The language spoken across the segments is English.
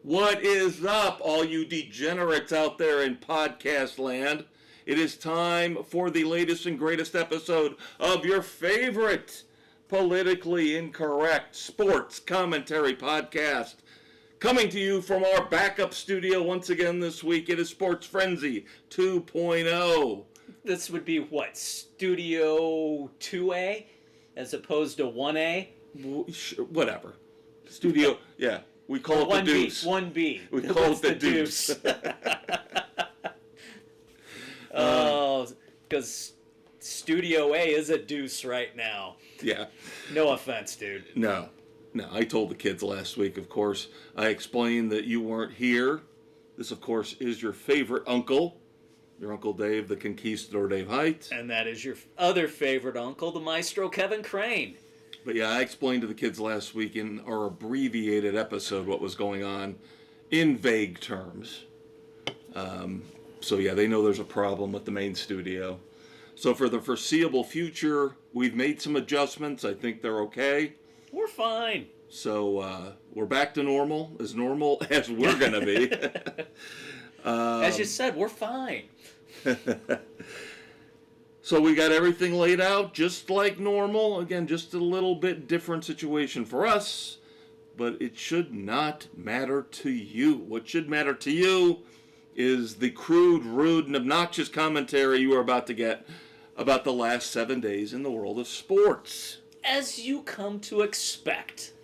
What is up, all you degenerates out there in podcast land? It is time for the latest and greatest episode of your favorite politically incorrect sports commentary podcast. Coming to you from our backup studio once again this week, it is Sports Frenzy 2.0. This would be what, Studio 2A as opposed to 1A? Whatever. Studio, yeah. We call it the Deuce. 1B. We call it the Deuce. Oh, because Studio A is a deuce right now. Yeah. No offense, dude. No, I told the kids last week, of course. I explained that you weren't here. This, of course, is your favorite uncle. Your Uncle Dave, the Conquistador Dave Height. And that is your other favorite uncle, the Maestro Kevin Crane. But yeah, I explained to the kids last week in our abbreviated episode what was going on in vague terms. So yeah, they know there's a problem with the main studio. So for the foreseeable future, we've made some adjustments. I think they're okay. We're fine. So we're back to normal as we're going to be. As you said, we're fine. So we got everything laid out just like normal. Again, just a little bit different situation for us, but it should not matter to you. What should matter to you is the crude, rude, and obnoxious commentary you are about to get about the last 7 days in the world of sports. As you come to expect.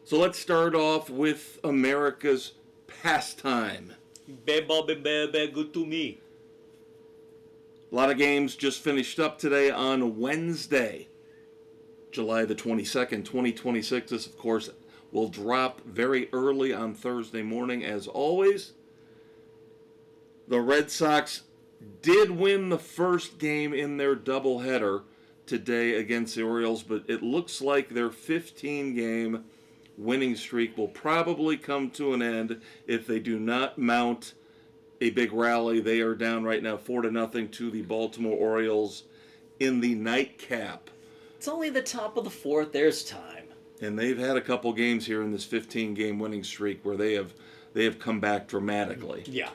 So let's start off with America's pastime. Good to me. A lot of games just finished up today on Wednesday, July the 22nd, 2026. This, of course, will drop very early on Thursday morning, as always. The Red Sox did win the first game in their doubleheader today against the Orioles, but it looks like their 15-game winning streak will probably come to an end if they do not mount a big rally. They are down right now 4-0 to the Baltimore Orioles in the nightcap. It's only the top of the fourth. There's time. And they've had a couple games here in this 15-game winning streak where they have come back dramatically. Yeah.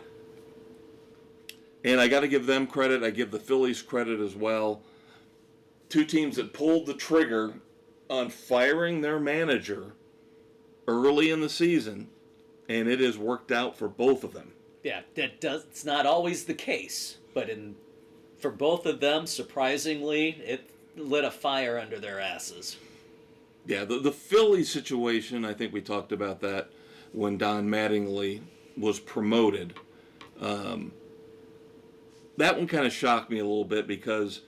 And I got to give them credit. I give the Phillies credit as well. Two teams that pulled the trigger on firing their manager early in the season, and it has worked out for both of them. Yeah, it's not always the case, but for both of them, surprisingly, it lit a fire under their asses. Yeah, the Phillies situation, I think we talked about that when Don Mattingly was promoted. That one kind of shocked me a little bit because,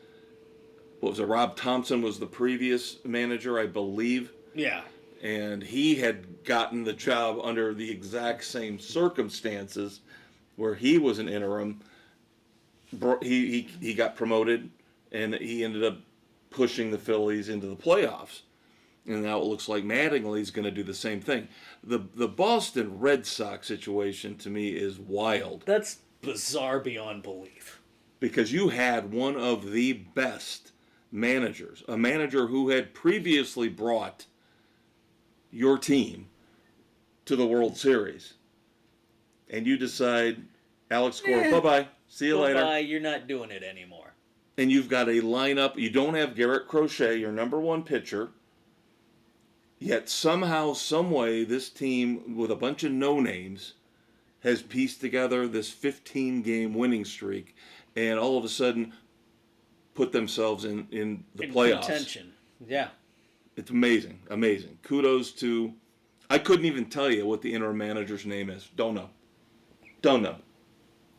Rob Thompson was the previous manager, I believe. Yeah. And he had gotten the job under the exact same circumstances where he was an interim. He got promoted, and he ended up pushing the Phillies into the playoffs. And now it looks like Mattingly's going to do the same thing. The Boston Red Sox situation, to me, is wild. That's bizarre beyond belief. Because you had one of the best managers, a manager who had previously brought your team to the World Series, and you decide, Alex Cora, bye-bye, see you later. Bye-bye, you're not doing it anymore. And you've got a lineup, you don't have Garrett Crochet, your number one pitcher, yet somehow, someway, this team with a bunch of no-names has pieced together this 15-game winning streak, and all of a sudden put themselves in the playoffs. Contention, yeah. It's amazing, amazing. Kudos to, I couldn't even tell you what the interim manager's name is. Don't know.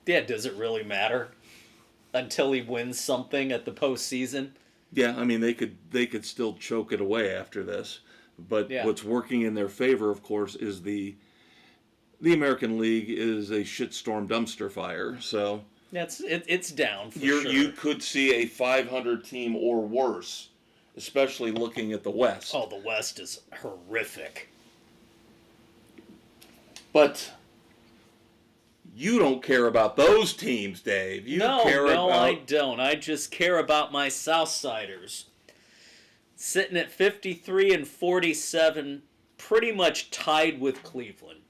Yeah, does it really matter? Until he wins something at the postseason? Yeah, I mean, they could still choke it away after this. But yeah. What's working in their favor, of course, is the American League is a shitstorm dumpster fire. So it's down for sure. You could see a 500 team or worse, especially looking at the West. Oh, the West is horrific. But you don't care about those teams, Dave. No, I don't. I just care about my Southsiders. Sitting at 53 and 47 pretty much tied with Cleveland.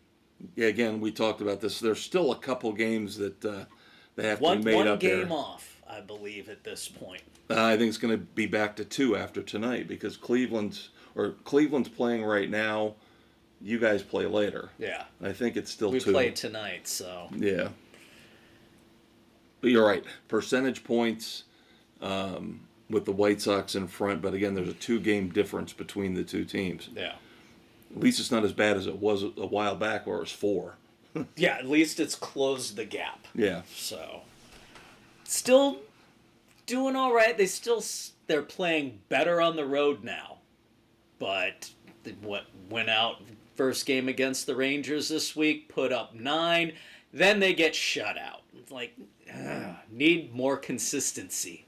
Yeah, again, we talked about this. There's still a couple games that they have to be made One up there. game off, I believe, at this point. I think it's going to be back to 2 after tonight because Cleveland's playing right now. You guys play later. Yeah. I think it's still we 2. We play tonight, so. Yeah. But you're right. Percentage points with the White Sox in front, but again, there's a 2-game difference between the two teams. Yeah. At least it's not as bad as it was a while back where it was 4. Yeah, at least it's closed the gap. Yeah. So, still doing all right. They're playing better on the road now. But what went out first game against the Rangers this week, put up 9, then they get shut out. It's like, need more consistency.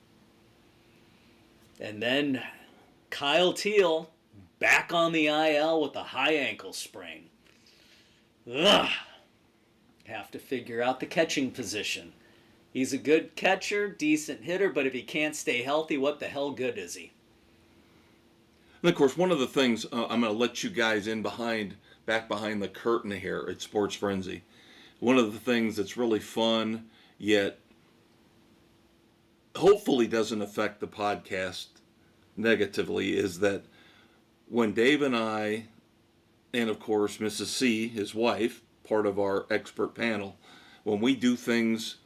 And then Kyle Teal back on the IL with a high ankle sprain. Ugh. Have to figure out the catching position. He's a good catcher, decent hitter, but if he can't stay healthy, what the hell good is he? And of course, one of the things I'm going to let you guys back behind the curtain here at Sports Frenzy. One of the things that's really fun, yet hopefully doesn't affect the podcast negatively, is that when Dave and I, and of course Mrs. C, his wife, part of our expert panel, when we do things,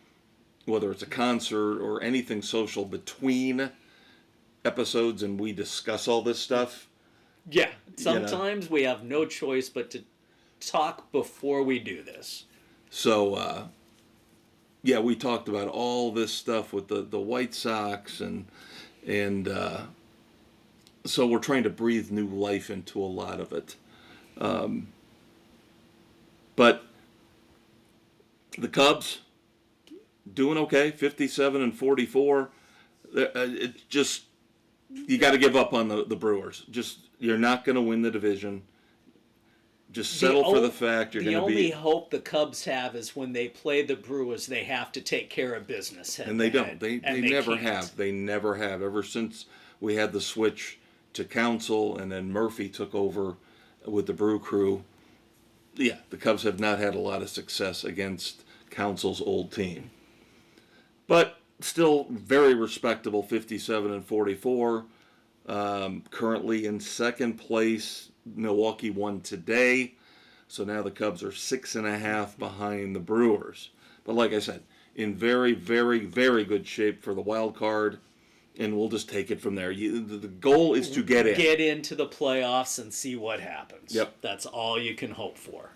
whether it's a concert or anything social between episodes and we discuss all this stuff. Yeah, sometimes we have no choice but to talk before we do this. So, yeah, we talked about all this stuff with the White Sox and so we're trying to breathe new life into a lot of it. But the Cubs doing okay, 57-44. It just, you got to give up on the Brewers. Just, you're not going to win the division. Just settle for the fact you're going to be. The only hope the Cubs have is when they play the Brewers, they have to take care of business. And they don't. They never have. They never have. Ever since we had the switch to Counsell and then Murphy took over with the Brew Crew, yeah, the Cubs have not had a lot of success against Counsell's old team. But still very respectable, 57-44. Currently in second place. Milwaukee won today, so now the Cubs are 6.5 behind the Brewers. But like I said, in very, very, very good shape for the wild card, and we'll just take it from there. The goal is to get in. Get into the playoffs and see what happens. Yep. That's all you can hope for.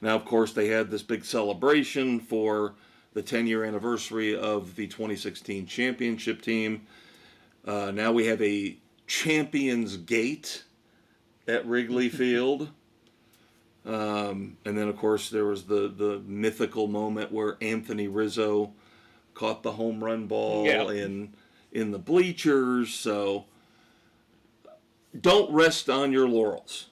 Now, of course, they had this big celebration for the 10-year anniversary of the 2016 championship team. Now we have a Champions Gate at Wrigley Field. And then, of course, there was the mythical moment where Anthony Rizzo caught the home run ball in the bleachers. So don't rest on your laurels.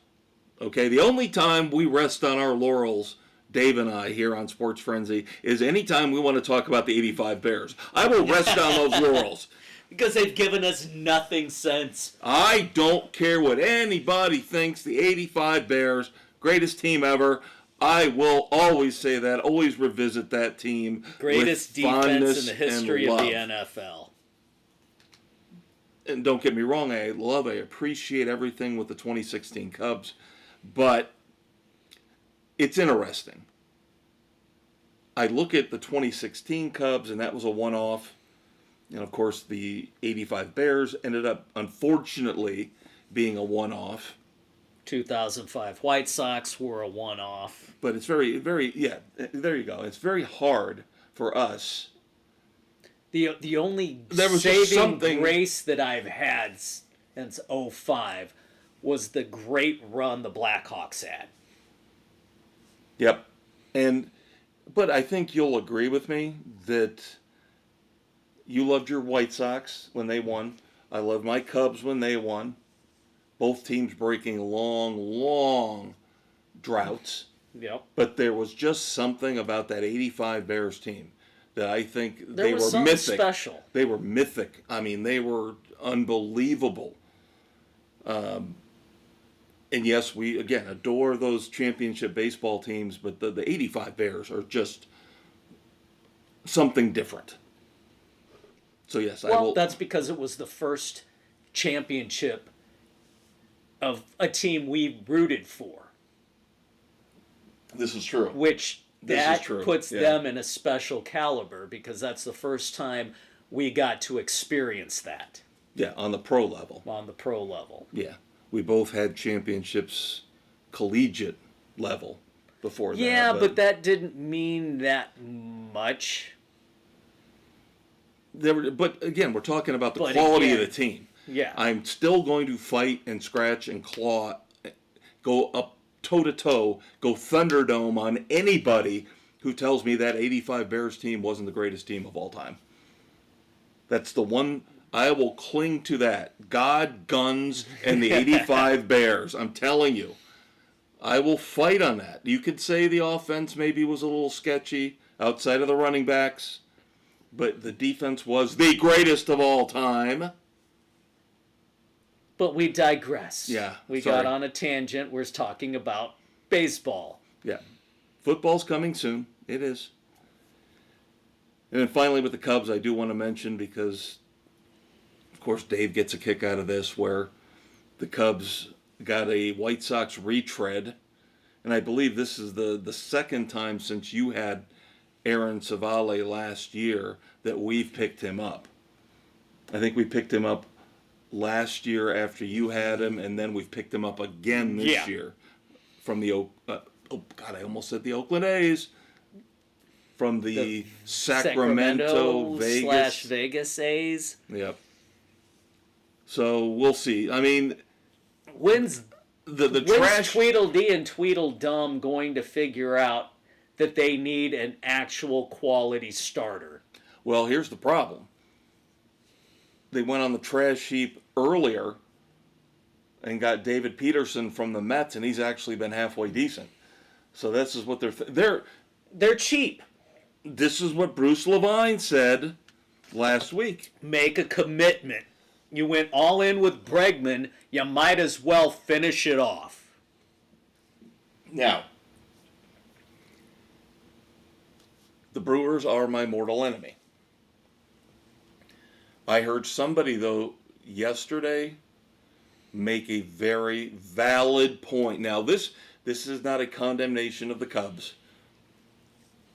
Okay? The only time we rest on our laurels, Dave and I here on Sports Frenzy, is anytime we want to talk about the 85 Bears. I will rest on those laurels. Because they've given us nothing since. I don't care what anybody thinks. The 85 Bears, greatest team ever. I will always say that, always revisit that team. Greatest defense in the history of the NFL. And don't get me wrong, I appreciate everything with the 2016 Cubs. But it's interesting. I look at the 2016 Cubs, and that was a one-off. And, of course, the 85 Bears ended up, unfortunately, being a one-off. 2005 White Sox were a one-off. But it's very, very, yeah, there you go. It's very hard for us. The only saving grace that I've had since 05 was the great run the Blackhawks had. Yep. But I think you'll agree with me that you loved your White Sox when they won. I loved my Cubs when they won. Both teams breaking long, long droughts. Yep. But there was just something about that 85 Bears team that I think they were mythic. Special. They were mythic. I mean, they were unbelievable. And And yes, we, again, adore those championship baseball teams, but the 85 Bears are just something different. So, yes, I will. Well, that's because it was the first championship of a team we rooted for. This is true. Which This is true. puts Yeah. them in a special caliber because that's the first time we got to experience that Yeah, on the pro level. on the pro level. Yeah. We both had championships collegiate level before that. Yeah, but that didn't mean that much. But again, we're talking about the But quality again, of the team. Yeah. I'm still going to fight and scratch and claw, go up toe-to-toe, go Thunderdome on anybody who tells me that 85 Bears team wasn't the greatest team of all time. That's the one, I will cling to that. God, guns, and the 85 Bears. I'm telling you. I will fight on that. You could say the offense maybe was a little sketchy outside of the running backs, but the defense was the greatest of all time. But we digress. Yeah, We sorry. got on a tangent. We're talking about baseball. Yeah. Football's coming soon. It is. And then finally with the Cubs, I do want to mention because, of course, Dave gets a kick out of this where the Cubs got a White Sox retread. And I believe this is the second time since you had Aaron Savale last year that we've picked him up. I think we picked him up last year after you had him, and then we've picked him up again this year from the I almost said the Oakland A's, from the Sacramento Vegas /Vegas A's. Yep. So we'll see. I mean, When's the trash. Tweedledee and Tweedledum going to figure out that they need an actual quality starter? Well, here's the problem. They went on the trash heap earlier and got David Peterson from the Mets, and he's actually been halfway decent. So this is what They're cheap. This is what Bruce Levine said last week. Make a commitment. You went all in with Bregman. You might as well finish it off. Now, the Brewers are my mortal enemy. I heard somebody, though, yesterday make a very valid point. Now, this is not a condemnation of the Cubs,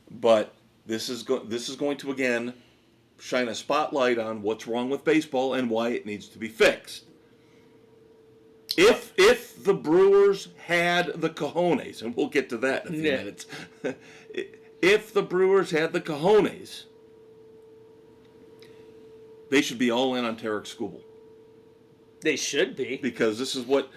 but this is going to, again, shine a spotlight on what's wrong with baseball and why it needs to be fixed. If the Brewers had the cojones, and we'll get to that in a few minutes, if the Brewers had the cojones, they should be all in on Tarek Skubal. They should be. Because this is what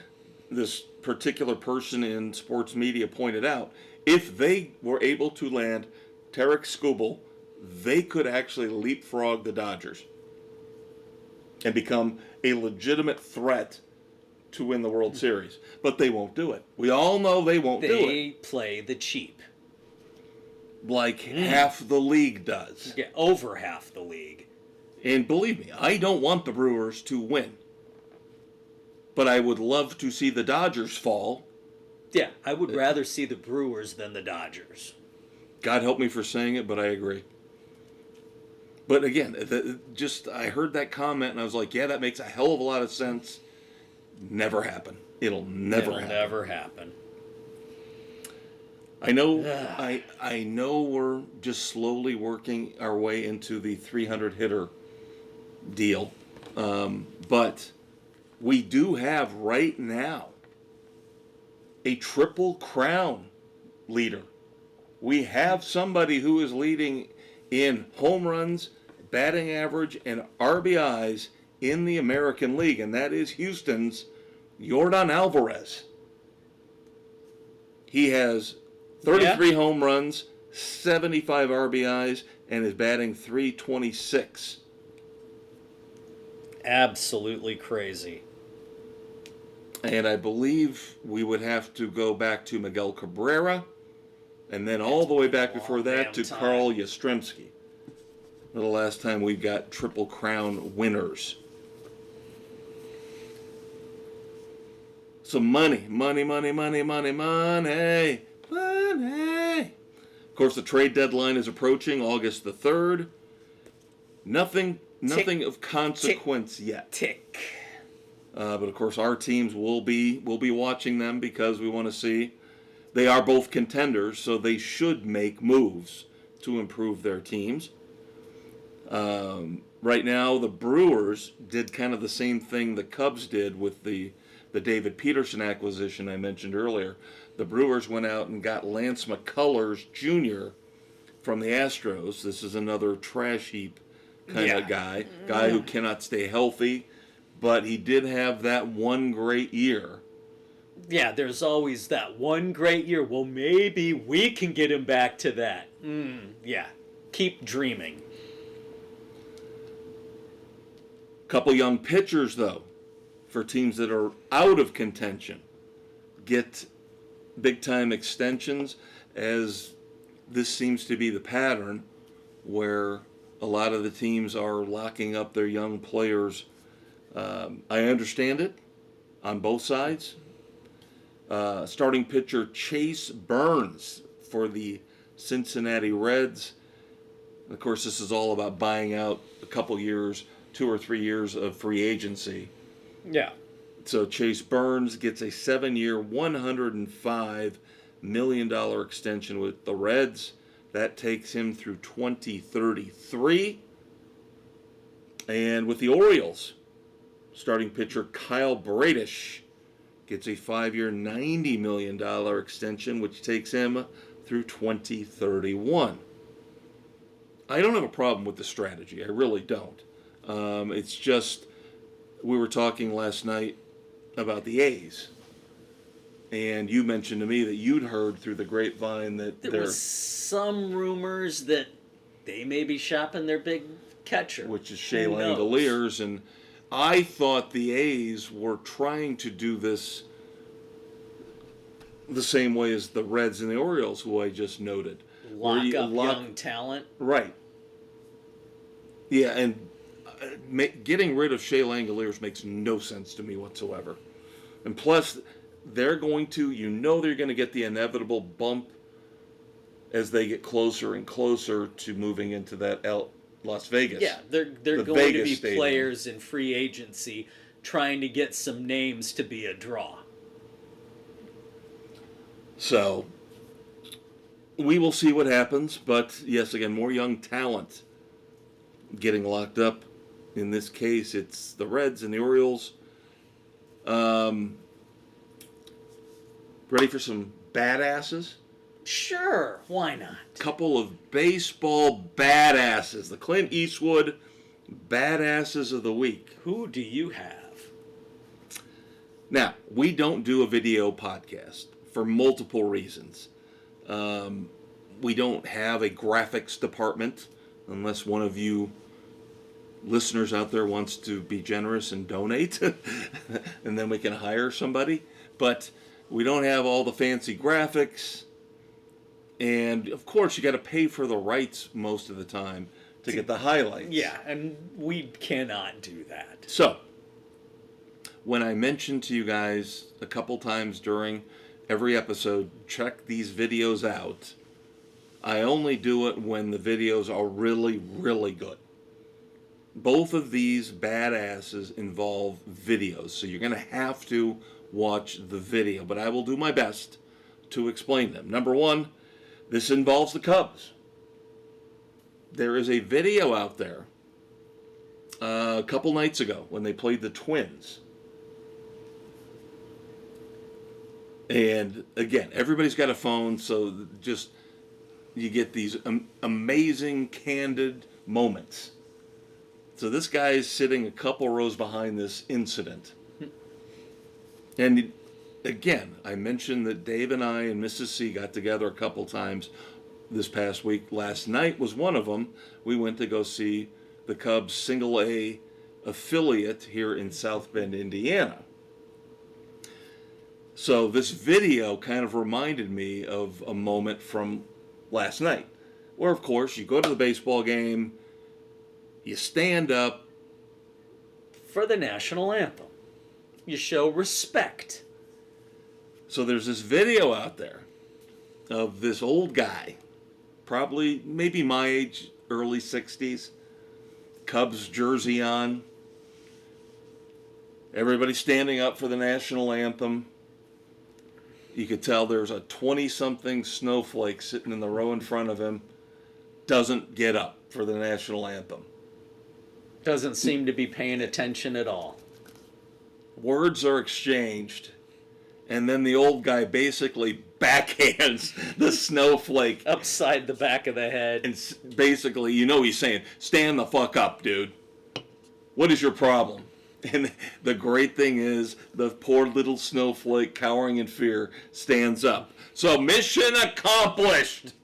this particular person in sports media pointed out. If they were able to land Tarek Skubal, they could actually leapfrog the Dodgers and become a legitimate threat to win the World Series. But they won't do it. We all know they won't do it. They play the cheap. Like half the league does. Yeah, over half the league. And believe me, I don't want the Brewers to win. But I would love to see the Dodgers fall. Yeah, I would rather see the Brewers than the Dodgers. God help me for saying it, but I agree. But again, I heard that comment and I was like, yeah, that makes a hell of a lot of sense. Never happen. It'll never happen. I know I know we're just slowly working our way into the 300 hitter deal. But we do have right now a Triple Crown leader. We have somebody who is leading in home runs, batting average, and RBIs in the American League, and that is Houston's Yordan Alvarez. He has 33 home runs, 75 RBIs, and is batting .326. Absolutely crazy. And I believe we would have to go back to Miguel Cabrera, and then all the way back before that to Carl Yastrzemski. The last time we got Triple Crown winners. some money. Of course, the trade deadline is approaching, August the 3rd. Nothing of consequence yet. Tick. But of course, our teams will be watching them because we want to see. They are both contenders, so they should make moves to improve their teams. Right now, the Brewers did kind of the same thing the Cubs did with the David Peterson acquisition I mentioned earlier. The Brewers went out and got Lance McCullers Jr. from the Astros. This is another trash heap kind of guy who cannot stay healthy, but he did have that one great year. Yeah, there's always that one great year. Well, maybe we can get him back to that. Yeah, keep dreaming. Couple young pitchers, though, for teams that are out of contention, get big-time extensions, as this seems to be the pattern where a lot of the teams are locking up their young players. I understand it on both sides. Starting pitcher Chase Burns for the Cincinnati Reds. Of course, this is all about buying out a couple years, 2 or 3 years of free agency. Yeah. So Chase Burns gets a 7-year, $105 million extension with the Reds. That takes him through 2033. And with the Orioles, starting pitcher Kyle Bradish gets a 5-year, $90 million extension, which takes him through 2031. I don't have a problem with the strategy. I really don't. It's just, we were talking last night about the A's. And you mentioned to me that you'd heard through the grapevine that there was some rumors that they may be shopping their big catcher, which is Shea Langoliers, and I thought the A's were trying to do this the same way as the Reds and the Orioles, who I just noted. Lock up young talent. Right. Yeah, and getting rid of Shea Langoliers makes no sense to me whatsoever. And plus, they're going to get the inevitable bump as they get closer and closer to moving into that Las Vegas. Yeah, they're going Vegas to be stadium. Players in free agency trying to get some names to be a draw. So, we will see what happens, but yes, again, more young talent getting locked up. In this case, it's the Reds and the Orioles. Ready for some badasses? Sure, why not? Couple of baseball badasses. The Clint Eastwood badasses of the week. Who do you have? Now, we don't do a video podcast for multiple reasons. We don't have a graphics department, unless one of you listeners out there wants to be generous and donate, and then we can hire somebody. But we don't have all the fancy graphics, and of course you got to pay for the rights most of the time to get the highlights. Yeah, and we cannot do that. So, when I mentioned to you guys a couple times during every episode, check these videos out, I only do it when the videos are really, really good. Both of these badasses involve videos, so you're going to have to watch the video, but I will do my best to explain them. Number one, this involves the Cubs. There is a video out there a couple nights ago when they played the Twins. And again, everybody's got a phone, so just you get these amazing, candid moments. So this guy is sitting a couple rows behind this incident. And again, I mentioned that Dave and I and Mrs. C got together a couple times this past week. Last night was one of them. We went to go see the Cubs single A affiliate here in South Bend, Indiana. So this video kind of reminded me of a moment from last night, where of course you go to the baseball game, you stand up for the national anthem. You show respect. So there's this video out there of this old guy, probably maybe my age, early 60s, Cubs jersey on. Everybody standing up for the national anthem. You could tell there's a 20-something snowflake sitting in the row in front of him. Doesn't get up for the national anthem. Doesn't seem to be paying attention at all. Words are exchanged, and then the old guy basically backhands the snowflake upside the back of the head. And basically, he's saying, stand the fuck up, dude. What is your problem? And the great thing is, the poor little snowflake, cowering in fear, stands up. So, mission accomplished.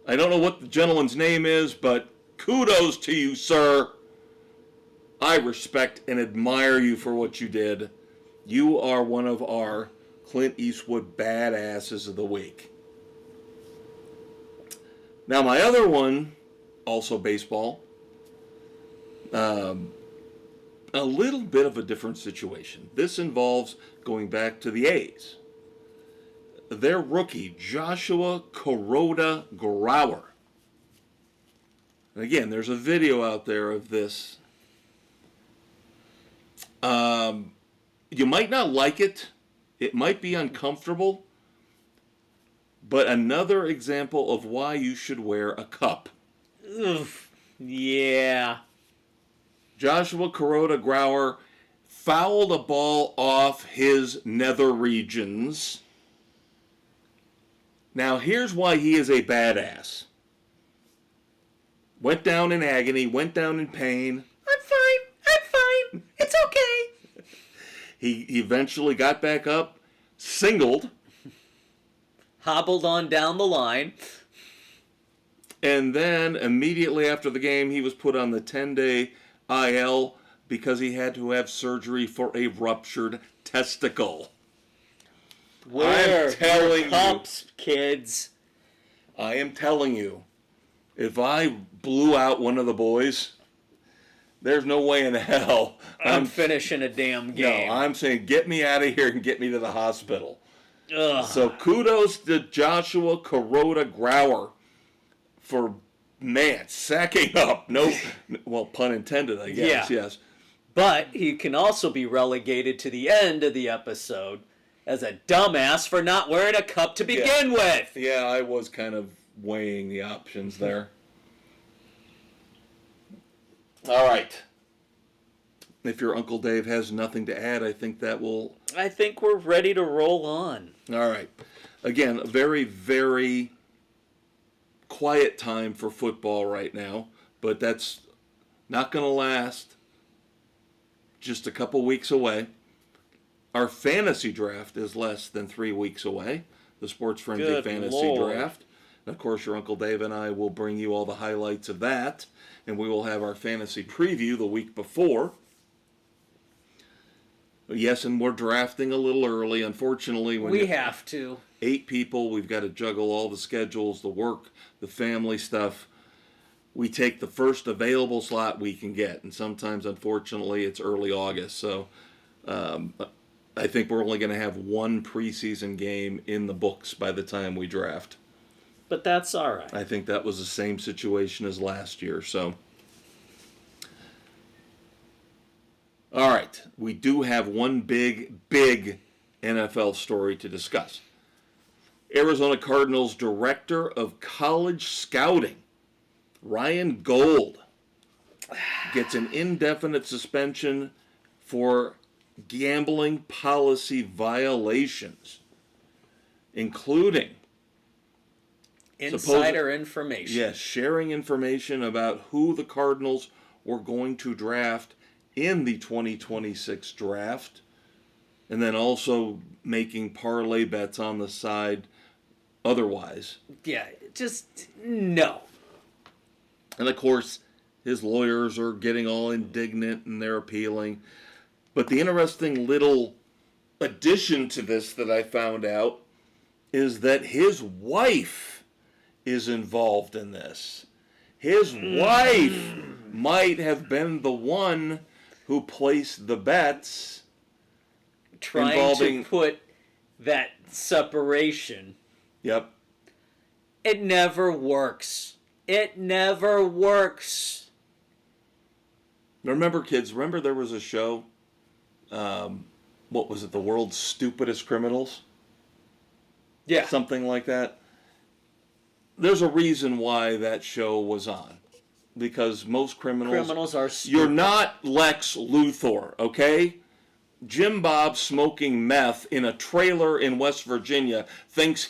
I don't know what the gentleman's name is, but kudos to you, sir. I respect and admire you for what you did. You are one of our Clint Eastwood badasses of the week. Now, my other one, also baseball, a little bit of a different situation. This involves going back to the A's. Their rookie, Joshua Kuroda Grower. And again, there's a video out there of this. You might not like it. It might be uncomfortable. But another example of why you should wear a cup. Oof. Yeah. Joshua Kuroda Grower fouled a ball off his nether regions. Now, here's why he is a badass. Went down in agony, went down in pain. I'm fine. It's okay. He eventually got back up, singled. Hobbled on down the line. And then, immediately after the game, he was put on the 10-day IL because he had to have surgery for a ruptured testicle. Wear your cups, kids. I am telling you, if I blew out one of the boys, there's no way in hell I'm finishing a damn game. No, I'm saying get me out of here and get me to the hospital. Ugh. So kudos to Joshua Kuroda Grower for, sacking up. No, well, pun intended, I guess, Yeah. yes. But he can also be relegated to the end of the episode as a dumbass for not wearing a cup to begin with. Yeah, I was kind of weighing the options there. All right. If your Uncle Dave has nothing to add, I think we're ready to roll on. All right. Again, a very, very quiet time for football right now, but that's not going to last. Just a couple weeks away. Our fantasy draft is less than 3 weeks away. The Sports Frenzy Good Fantasy Lord. Draft. And of course, your Uncle Dave and I will bring you all the highlights of that. And we will have our fantasy preview the week before. Yes, and we're drafting a little early. Unfortunately, when We have to. 8 people, we've got to juggle all the schedules, the work, the family stuff. We take the first available slot we can get. And sometimes, unfortunately, it's early August. So I think we're only going to have one preseason game in the books by the time we draft. But that's all right. I think that was the same situation as last year. So, all right, we do have one big NFL story to discuss. Arizona Cardinals Director of College Scouting, Ryan Gold, gets an indefinite suspension for gambling policy violations, including insider information. Yes, sharing information about who the Cardinals were going to draft in the 2026 draft, and then also making parlay bets on the side otherwise. Yeah, just no. And of course, his lawyers are getting all indignant and they're appealing. But the interesting little addition to this that I found out is that his wife is involved in this. His wife might have been the one who placed the bets trying to put that separation. Yep. It never works. It never works. Remember, kids, there was a show, what was it, The World's Stupidest Criminals? Yeah. Something like that. There's a reason why that show was on. Because most criminals are stupid. You're not Lex Luthor, okay? Jim Bob smoking meth in a trailer in West Virginia thinks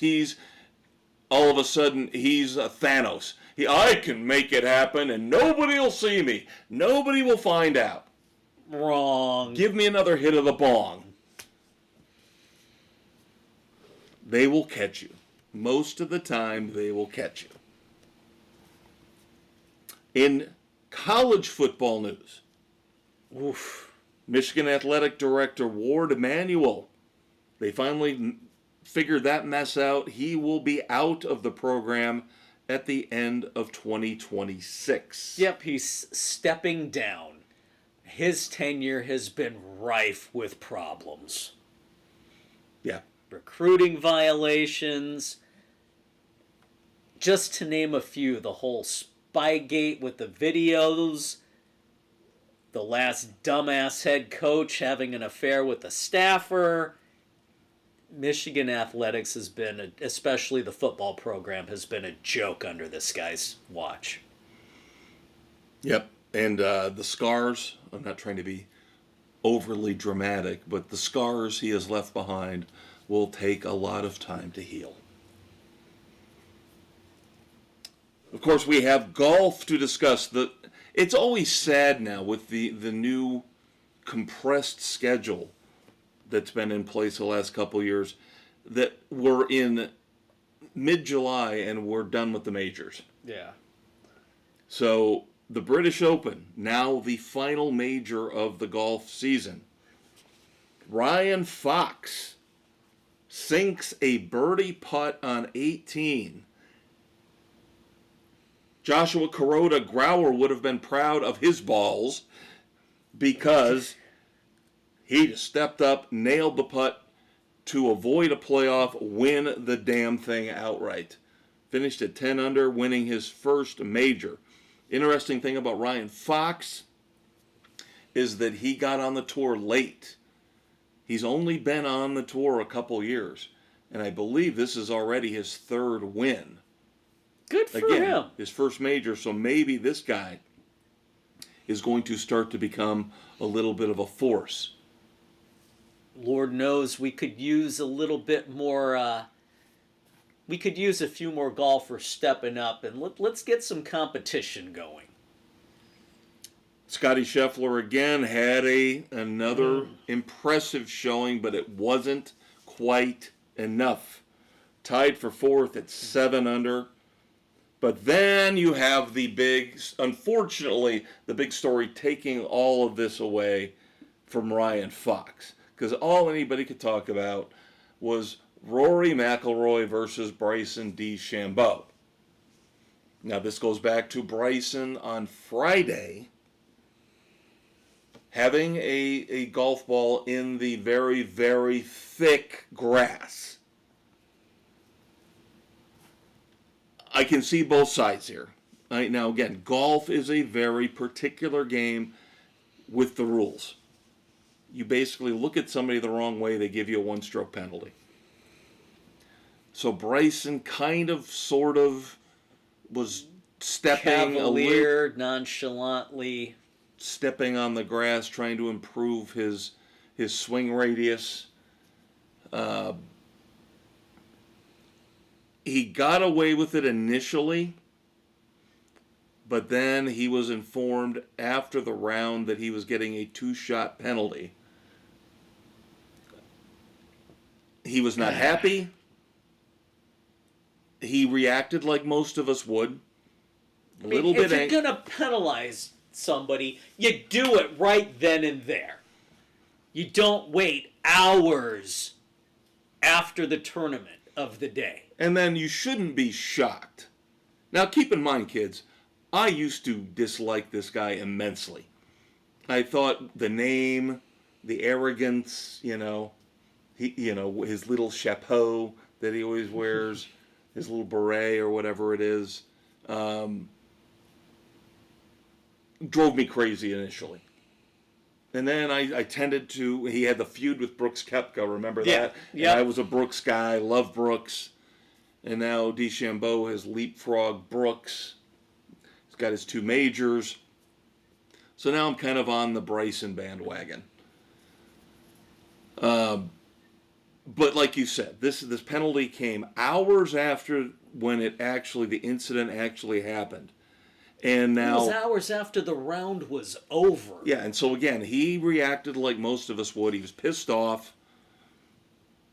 all of a sudden he's Thanos. I can make it happen and nobody will see me. Nobody will find out. Wrong. Give me another hit of the bong. They will catch you. Most of the time, they will catch you. In college football news, Michigan Athletic Director Ward Emanuel, they finally figured that mess out. He will be out of the program at the end of 2026. Yep, he's stepping down. His tenure has been rife with problems. Yeah. Recruiting violations. Just to name a few, the whole Spygate with the videos, the last dumbass head coach having an affair with the staffer. Michigan athletics has been, especially the football program, has been a joke under this guy's watch. Yep, and the scars, I'm not trying to be overly dramatic, but the scars he has left behind will take a lot of time to heal. Of course, we have golf to discuss. It's always sad now with the new compressed schedule that's been in place the last couple years that we're in mid-July and we're done with the majors. Yeah. So the British Open, now the final major of the golf season. Ryan Fox sinks a birdie putt on 18. Joshua Kuroda Grauer would have been proud of his balls because he just stepped up, nailed the putt to avoid a playoff, win the damn thing outright. Finished at 10 under, winning his first major. Interesting thing about Ryan Fox is that he got on the tour late. He's only been on the tour a couple years, and I believe this is already his third win. Good for him. His first major, so maybe this guy is going to start to become a little bit of a force. Lord knows we could use a little bit more, we could use a few more golfers stepping up, and let's get some competition going. Scotty Scheffler again had another impressive showing, but it wasn't quite enough. Tied for fourth at 7 under. But then you have unfortunately, the big story taking all of this away from Ryan Fox. Because all anybody could talk about was Rory McIlroy versus Bryson DeChambeau. Now this goes back to Bryson on Friday having a golf ball in the very, very thick grass. I can see both sides here. Now, again, golf is a very particular game with the rules. You basically look at somebody the wrong way, they give you a one-stroke penalty. So Bryson sort of was stepping Cavalier, nonchalantly. Stepping on the grass, trying to improve his swing radius. He got away with it initially, but then he was informed after the round that he was getting a 2-shot penalty. He was not happy. He reacted like most of us would. If you're going to penalize somebody, you do it right then and there. You don't wait hours after the tournament of the day. And then you shouldn't be shocked. Now keep in mind, kids, I used to dislike this guy immensely. I thought the name, the arrogance, his little chapeau that he always wears, his little beret or whatever it is, drove me crazy initially. And then I tended to, he had the feud with Brooks Koepka, remember that? Yeah. And I was a Brooks guy, love Brooks. And now DeChambeau has leapfrogged Brooks. He's got his 2 majors. So now I'm kind of on the Bryson bandwagon. But like you said, this penalty came hours after when the incident actually happened. And now, it was hours after the round was over. Yeah, and so again, he reacted like most of us would. He was pissed off.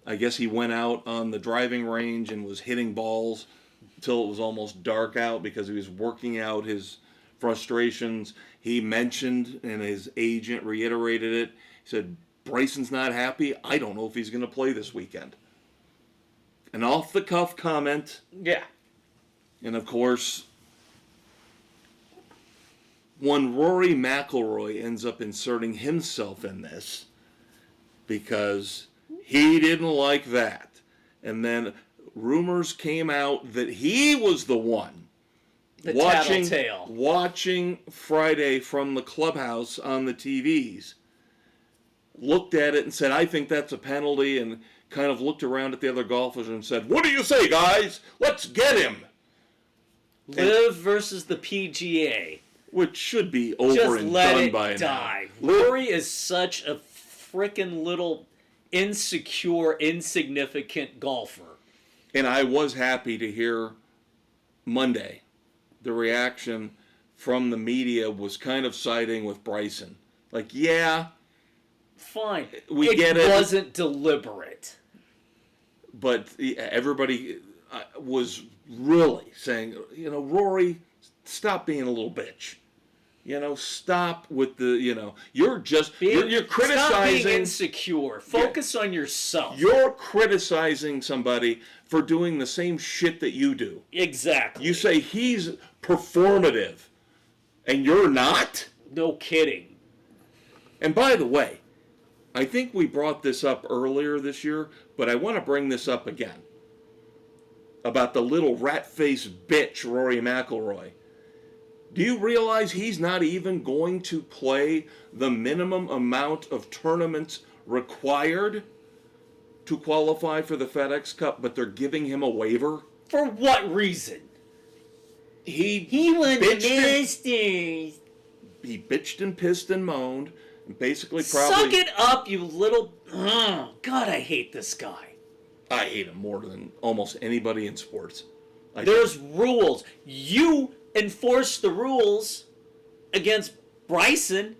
I guess he went out on the driving range and was hitting balls until it was almost dark out because he was working out his frustrations. He mentioned, and his agent reiterated it, he said, Bryson's not happy. I don't know if he's going to play this weekend. An off-the-cuff comment. Yeah. And of course, when Rory McIlroy ends up inserting himself in this because he didn't like that. And then rumors came out that he was the one watching Friday from the clubhouse on the TVs, looked at it and said, I think that's a penalty, and kind of looked around at the other golfers and said, what do you say, guys? Let's get him. Live versus the PGA. Which should be over and done by now. Rory is such a freaking little insecure, insignificant golfer. And I was happy to hear Monday the reaction from the media was kind of siding with Bryson. Like, yeah. Fine. We get it. It wasn't deliberate. But everybody was really saying, Rory, stop being a little bitch. Stop with the, you're criticizing. Stop being insecure. Focus on yourself. You're criticizing somebody for doing the same shit that you do. Exactly. You say he's performative, and you're not? No kidding. And by the way, I think we brought this up earlier this year, but I want to bring this up again. About the little rat-faced bitch, Rory McIlroy. Do you realize he's not even going to play the minimum amount of tournaments required to qualify for the FedEx Cup, but they're giving him a waiver? For what reason? He won the Masters. He bitched and pissed and moaned, and basically probably... Suck it up, you little... God, I hate this guy. I hate him more than almost anybody in sports. There's rules. You enforce the rules against Bryson.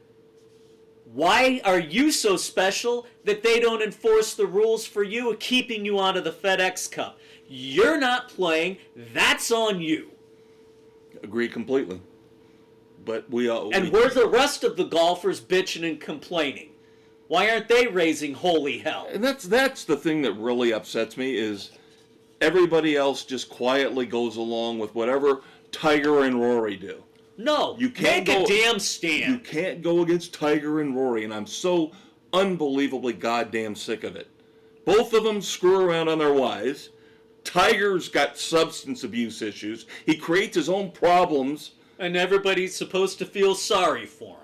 Why are you so special that they don't enforce the rules for you, keeping you out of the FedEx Cup? You're not playing. That's on you. Agree completely. But where's the rest of the golfers bitching and complaining? Why aren't they raising holy hell? And that's the thing that really upsets me is everybody else just quietly goes along with whatever Tiger and Rory do. No, you can't make a damn stand. You can't go against Tiger and Rory, and I'm so unbelievably goddamn sick of it. Both of them screw around on their wives. Tiger's got substance abuse issues. He creates his own problems. And everybody's supposed to feel sorry for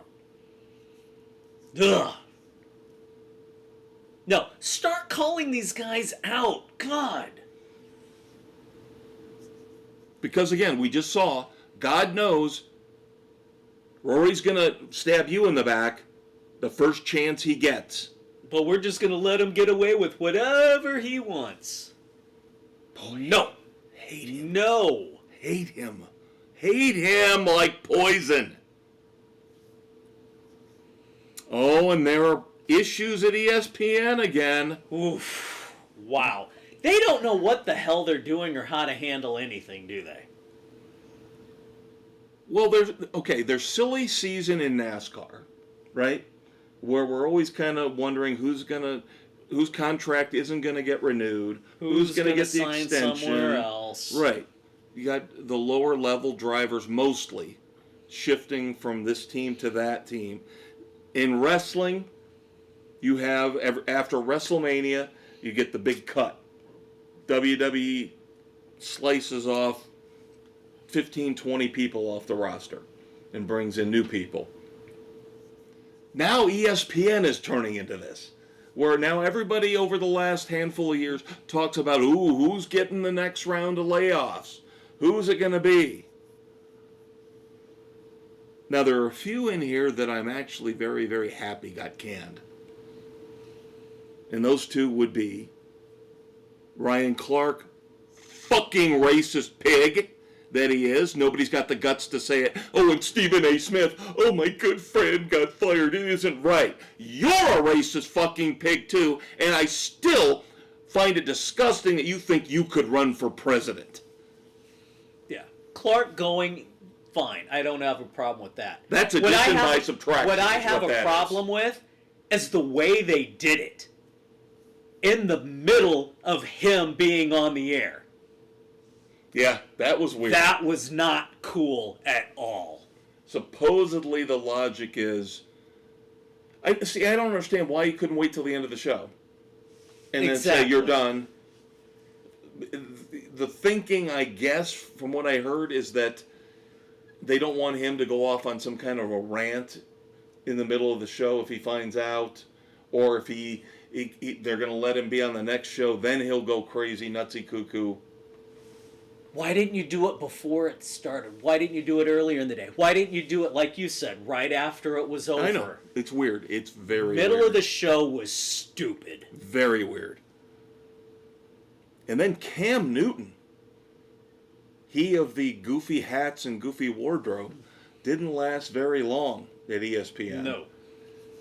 him. Ugh. No, start calling these guys out. God. Because again, we just saw, God knows, Rory's going to stab you in the back the first chance he gets. But we're just going to let him get away with whatever he wants. Boy, no. Hate him. No. Hate him. Hate him like poison. Oh, and there are issues at ESPN again. Oof. Wow. They don't know what the hell they're doing or how to handle anything, do they? Well, there's silly season in NASCAR, right? Where we're always kind of wondering whose contract isn't going to get renewed, who's going to get the extension somewhere else. Right. You got the lower level drivers mostly shifting from this team to that team. In wrestling, you have after WrestleMania, you get the big cut. WWE slices off 15, 20 people off the roster and brings in new people. Now ESPN is turning into this, where now everybody over the last handful of years talks about, who's getting the next round of layoffs? Who's it going to be? Now, there are a few in here that I'm actually very, very happy got canned. And those two would be Ryan Clark, fucking racist pig that he is. Nobody's got the guts to say it. Oh, and Stephen A. Smith, oh, my good friend got fired. It isn't right. You're a racist fucking pig, too, and I still find it disgusting that you think you could run for president. Yeah. Clark going, fine. I don't have a problem with that. That's addition by subtraction. What I have a problem with is the way they did it. In the middle of him being on the air. Yeah, that was weird. That was not cool at all. Supposedly the logic is... I don't understand why you couldn't wait till the end of the show. And then say, you're done. The thinking, I guess, from what I heard, is that they don't want him to go off on some kind of a rant in the middle of the show if he finds out. Or if they're going to let him be on the next show, then he'll go crazy, nutsy cuckoo. Why didn't you do it before it started? Why didn't you do it earlier in the day? Why didn't you do it, like you said, right after it was over? I know. It's weird. It's very Middle weird. of the show was stupid. Very weird. And then Cam Newton, he of the goofy hats and goofy wardrobe, didn't last very long at ESPN. No.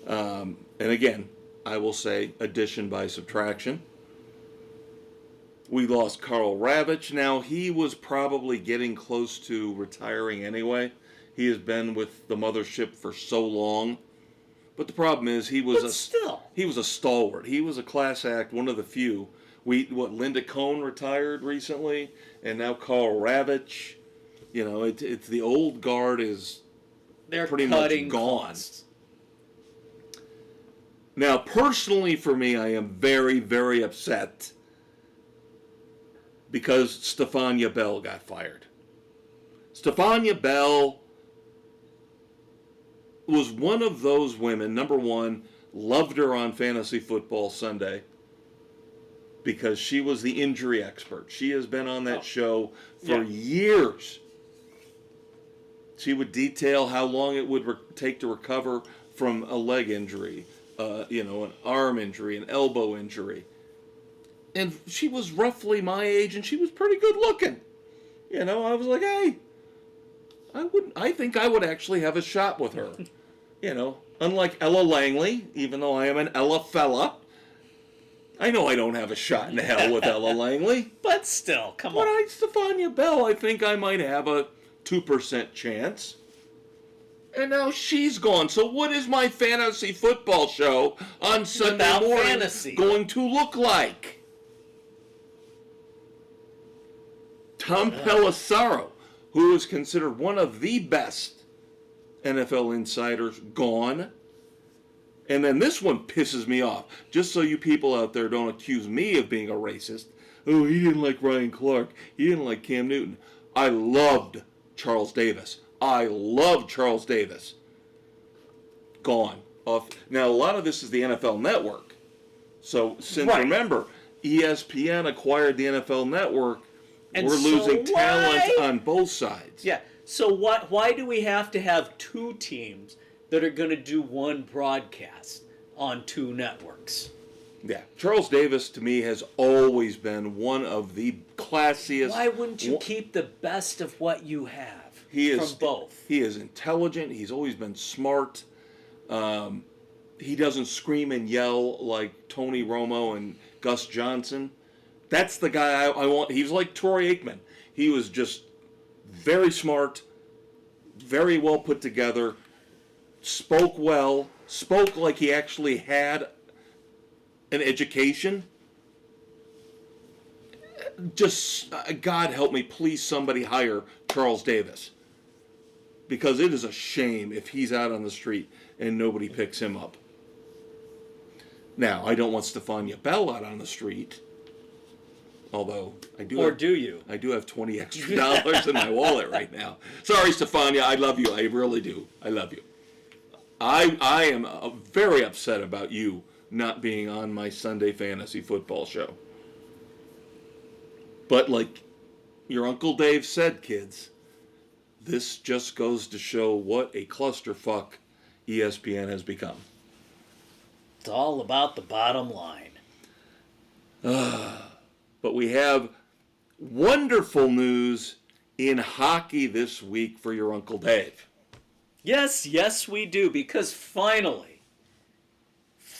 And again, I will say addition by subtraction. We lost Carl Ravitch. Now, he was probably getting close to retiring anyway. He has been with the mothership for so long. But the problem is he was a stalwart. He was a class act, one of the few. Linda Cohn retired recently, and now Carl Ravitch. You know, it's the old guard is pretty much gone. Costs. Now, personally for me, I am very, very upset because Stephania Bell got fired. Stephania Bell was one of those women, number one, loved her on Fantasy Football Sunday because she was the injury expert. She has been on that show for years. She would detail how long it would take to recover from a leg injury. An arm injury, an elbow injury. And she was roughly my age, and she was pretty good looking. You know, I was like, hey, I think I would actually have a shot with her. You know, unlike Ella Langley, even though I am an Ella fella, I know I don't have a shot in hell with Ella Langley. But still, come on. But Stephania Bell, I think I might have a 2% chance. And now she's gone. So what is my fantasy football show on Sunday morning going to look like? Tom Pelissero, who is considered one of the best NFL insiders, gone. And then this one pisses me off. Just so you people out there don't accuse me of being a racist. Oh, he didn't like Ryan Clark. He didn't like Cam Newton. I loved Charles Davis. Gone. Now, a lot of this is the NFL Network. So, remember, ESPN acquired the NFL Network, and we're losing talent on both sides. Yeah. So why do we have to have two teams that are going to do one broadcast on two networks? Yeah. Charles Davis, to me, has always been one of the classiest. Why wouldn't you keep the best of what you have? From both. He is intelligent. He's always been smart. He doesn't scream and yell like Tony Romo and Gus Johnson. That's the guy I want. He was like Troy Aikman. He was just very smart, very well put together, spoke well, spoke like he actually had an education. Just, God help me, please somebody hire Charles Davis. Because it is a shame if he's out on the street and nobody picks him up. Now, I don't want Stefania Bell out on the street, although I do. Or do you? I do have $20 extra in my wallet right now. Sorry, Stefania, I love you. I really do. I love you. I am very upset about you not being on my Sunday fantasy football show. But like your Uncle Dave said, kids, this just goes to show what a clusterfuck ESPN has become. It's all about the bottom line. But we have wonderful news in hockey this week for your Uncle Dave. Yes, we do, because finally,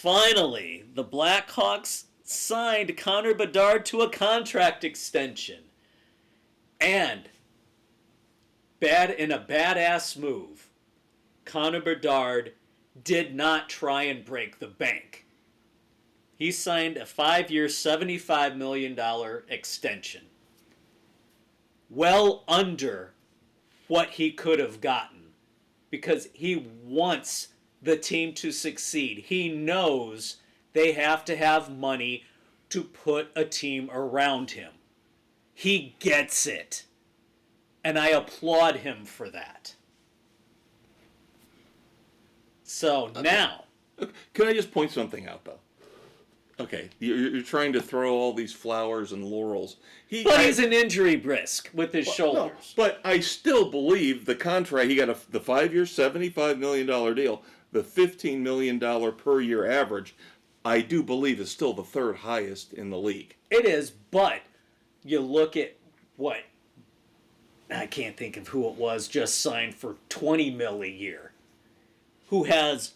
the Blackhawks signed Connor Bedard to a contract extension. And, in a badass move, Connor Bedard did not try and break the bank. He signed a 5-year, $75 million extension. Well under what he could have gotten. Because he wants the team to succeed. He knows they have to have money to put a team around him. He gets it. And I applaud him for that. So now... Can I just point something out, though? Okay, you're trying to throw all these flowers and laurels. He's an injury risk with his shoulders. No, but I still believe the contract, he got the 5-year, $75 million deal, the $15 million per year average, I do believe is still the third highest in the league. It is, but you look at what, I can't think of who it was, just signed for $20 million a year, who has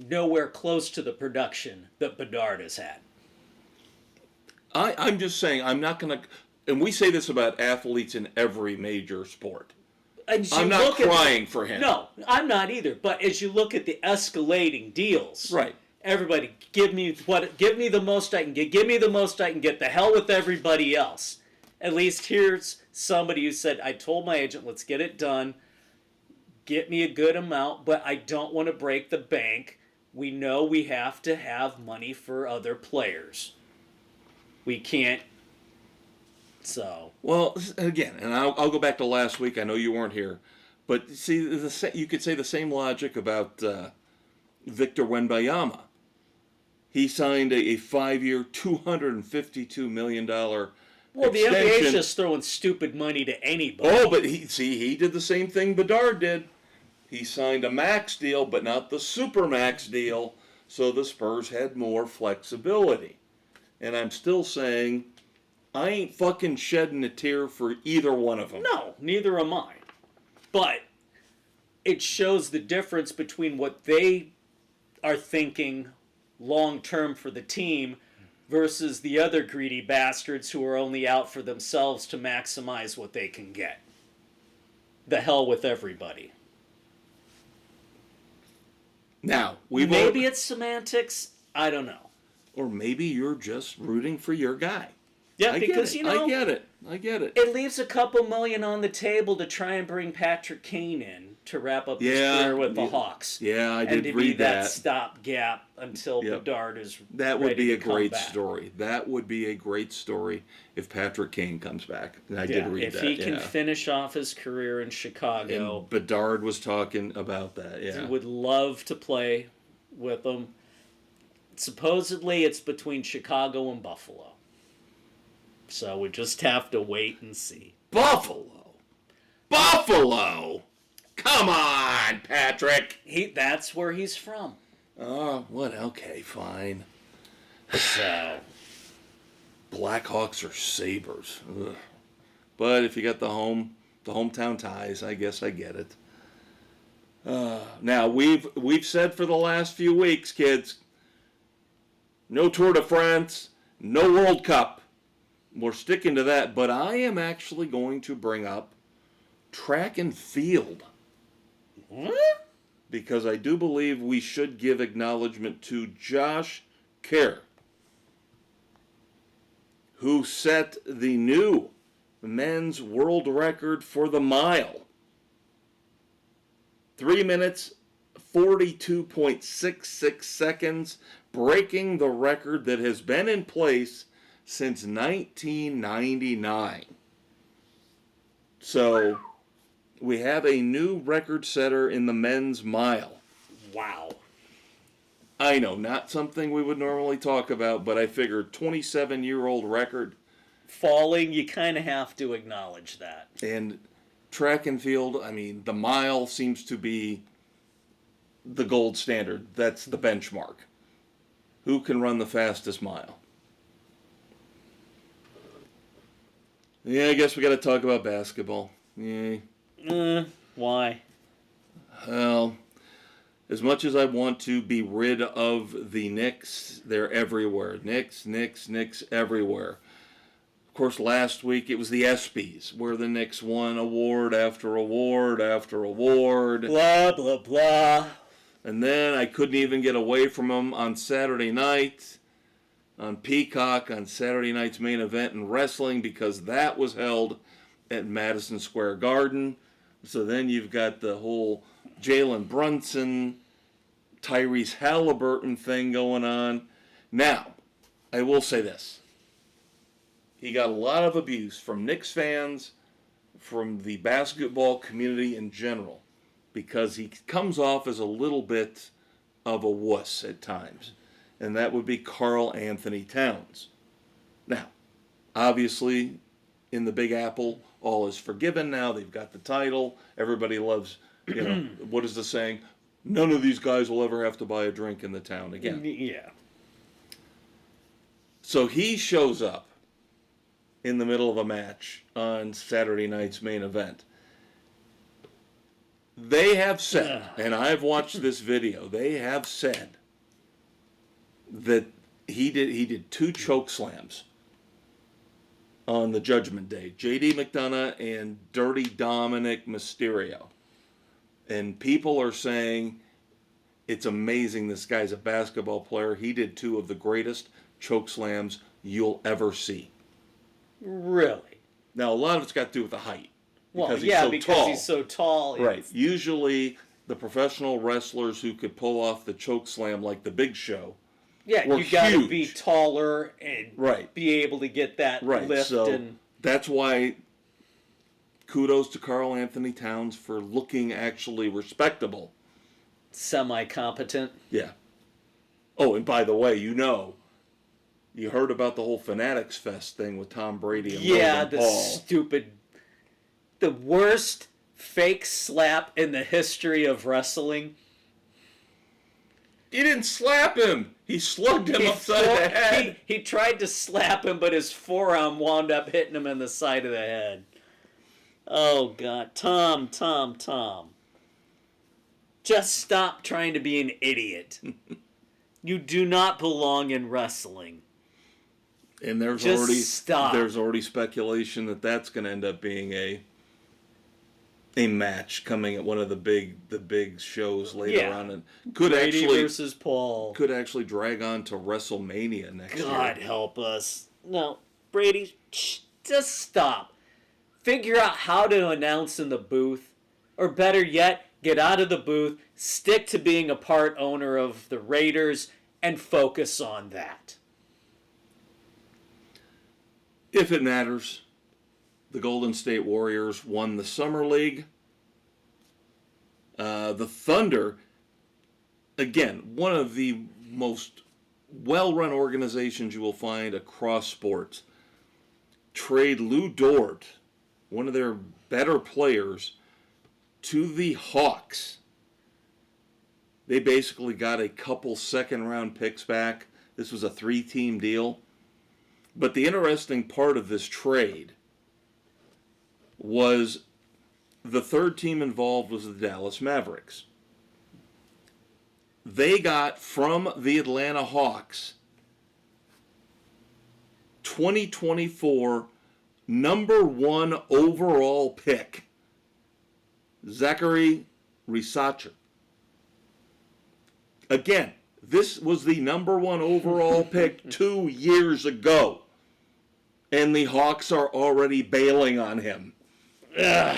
nowhere close to the production that Bedard has had. I'm just saying, I'm not going to, and we say this about athletes in every major sport. I'm not crying for him. No, I'm not either. But as you look at the escalating deals, right? Everybody, give me the most I can get. Give me the most I can get. The hell with everybody else. At least here's somebody who said, I told my agent, let's get it done. Get me a good amount, but I don't want to break the bank. We know we have to have money for other players. We can't. So. Well, again, and I'll go back to last week. I know you weren't here. But see, you could say the same logic about Victor Wembanyama. He signed a 5-year, $252 million well, extension. the NBA's just throwing stupid money to anybody. Oh, but he did the same thing Bedard did. He signed a max deal, but not the super max deal, so the Spurs had more flexibility. And I'm still saying, I ain't fucking shedding a tear for either one of them. No, neither am I. But it shows the difference between what they are thinking long-term for the team versus the other greedy bastards who are only out for themselves to maximize what they can get. The hell with everybody. Now, maybe it's semantics. I don't know. Or maybe you're just rooting for your guy. Yeah, I because, get it. I get it. It leaves a couple million on the table to try and bring Patrick Kane in to wrap up his career with the Hawks. Yeah, I did read that. And to be that stopgap until Bedard is That would be a great back. story. That would be a great story if Patrick Kane comes back. And I did read that. If he can finish off his career in Chicago. And Bedard was talking about that, He would love to play with them. Supposedly it's between Chicago and Buffalo. So we just have to wait and see. Buffalo! Come on, Patrick! That's where he's from. Oh, what? Okay, fine. So. Blackhawks or Sabres. Ugh. But if you got the hometown ties, I guess I get it. Now, we've said for the last few weeks, kids, no Tour de France, no World Cup. We're sticking to that, but I am actually going to bring up track and field. What? Because I do believe we should give acknowledgement to Josh Kerr, who set the new men's world record for the mile. 3 minutes, 42.66 seconds, breaking the record that has been in place since 1999. So we have a new record setter in the men's mile. Wow. I know, not something we would normally talk about, but I figured 27-year-old record. Falling, you kind of have to acknowledge that. And track and field, I mean, the mile seems to be the gold standard. That's the benchmark. Who can run the fastest mile? Yeah, I guess we got to talk about basketball. Yeah. Why? Well, as much as I want to be rid of the Knicks, they're everywhere. Knicks everywhere. Of course, last week it was the ESPYs, where the Knicks won award after award after award. Blah, blah, blah. And then I couldn't even get away from them on Saturday night, on Peacock, on Saturday night's main event in wrestling, because that was held at Madison Square Garden. So then you've got the whole Jalen Brunson, Tyrese Halliburton thing going on. Now, I will say this. He got a lot of abuse from Knicks fans, from the basketball community in general, because he comes off as a little bit of a wuss at times. And that would be Karl Anthony Towns. Now, obviously, in the Big Apple, all is forgiven now. They've got the title. Everybody loves, what is the saying? None of these guys will ever have to buy a drink in the town again. Yeah. So he shows up in the middle of a match on Saturday night's main event. They have said, and I've watched this video, they have said that he did 2 choke slams on the Judgment Day. J.D. McDonough and Dirty Dominic Mysterio. And people are saying it's amazing this guy's a basketball player. He did 2 of the greatest choke slams you'll ever see. Really? Now, a lot of it's got to do with the height. Because tall. he's so tall. Right. Usually, the professional wrestlers who could pull off the choke slam like the Big Show. Yeah, you got to be taller and be able to get that lift. So that's why kudos to Karl Anthony Towns for looking actually respectable. Semi-competent. Yeah. Oh, and by the way, you heard about the whole Fanatics Fest thing with Tom Brady and Logan Paul. The worst fake slap in the history of wrestling. He didn't slap him. He slugged him upside the head. He tried to slap him, but his forearm wound up hitting him in the side of the head. Oh, God. Tom. Just stop trying to be an idiot. You do not belong in wrestling. And there's already speculation that that's going to end up being a match coming at one of the big shows later on, and Brady versus Paul could actually drag on to WrestleMania next year. God help us! No, Brady, just stop. Figure out how to announce in the booth, or better yet, get out of the booth, stick to being a part owner of the Raiders, and focus on that. If it matters. The Golden State Warriors won the Summer League. The Thunder, again, one of the most well-run organizations you will find across sports, trade Lou Dort, one of their better players, to the Hawks. They basically got a couple second-round picks back. This was a 3-team deal. But the interesting part of this trade was the third team involved was the Dallas Mavericks. They got from the Atlanta Hawks 2024 number 1 overall pick, Zachary Risacher. Again, this was the number 1 overall pick 2 years ago, and the Hawks are already bailing on him. Ugh.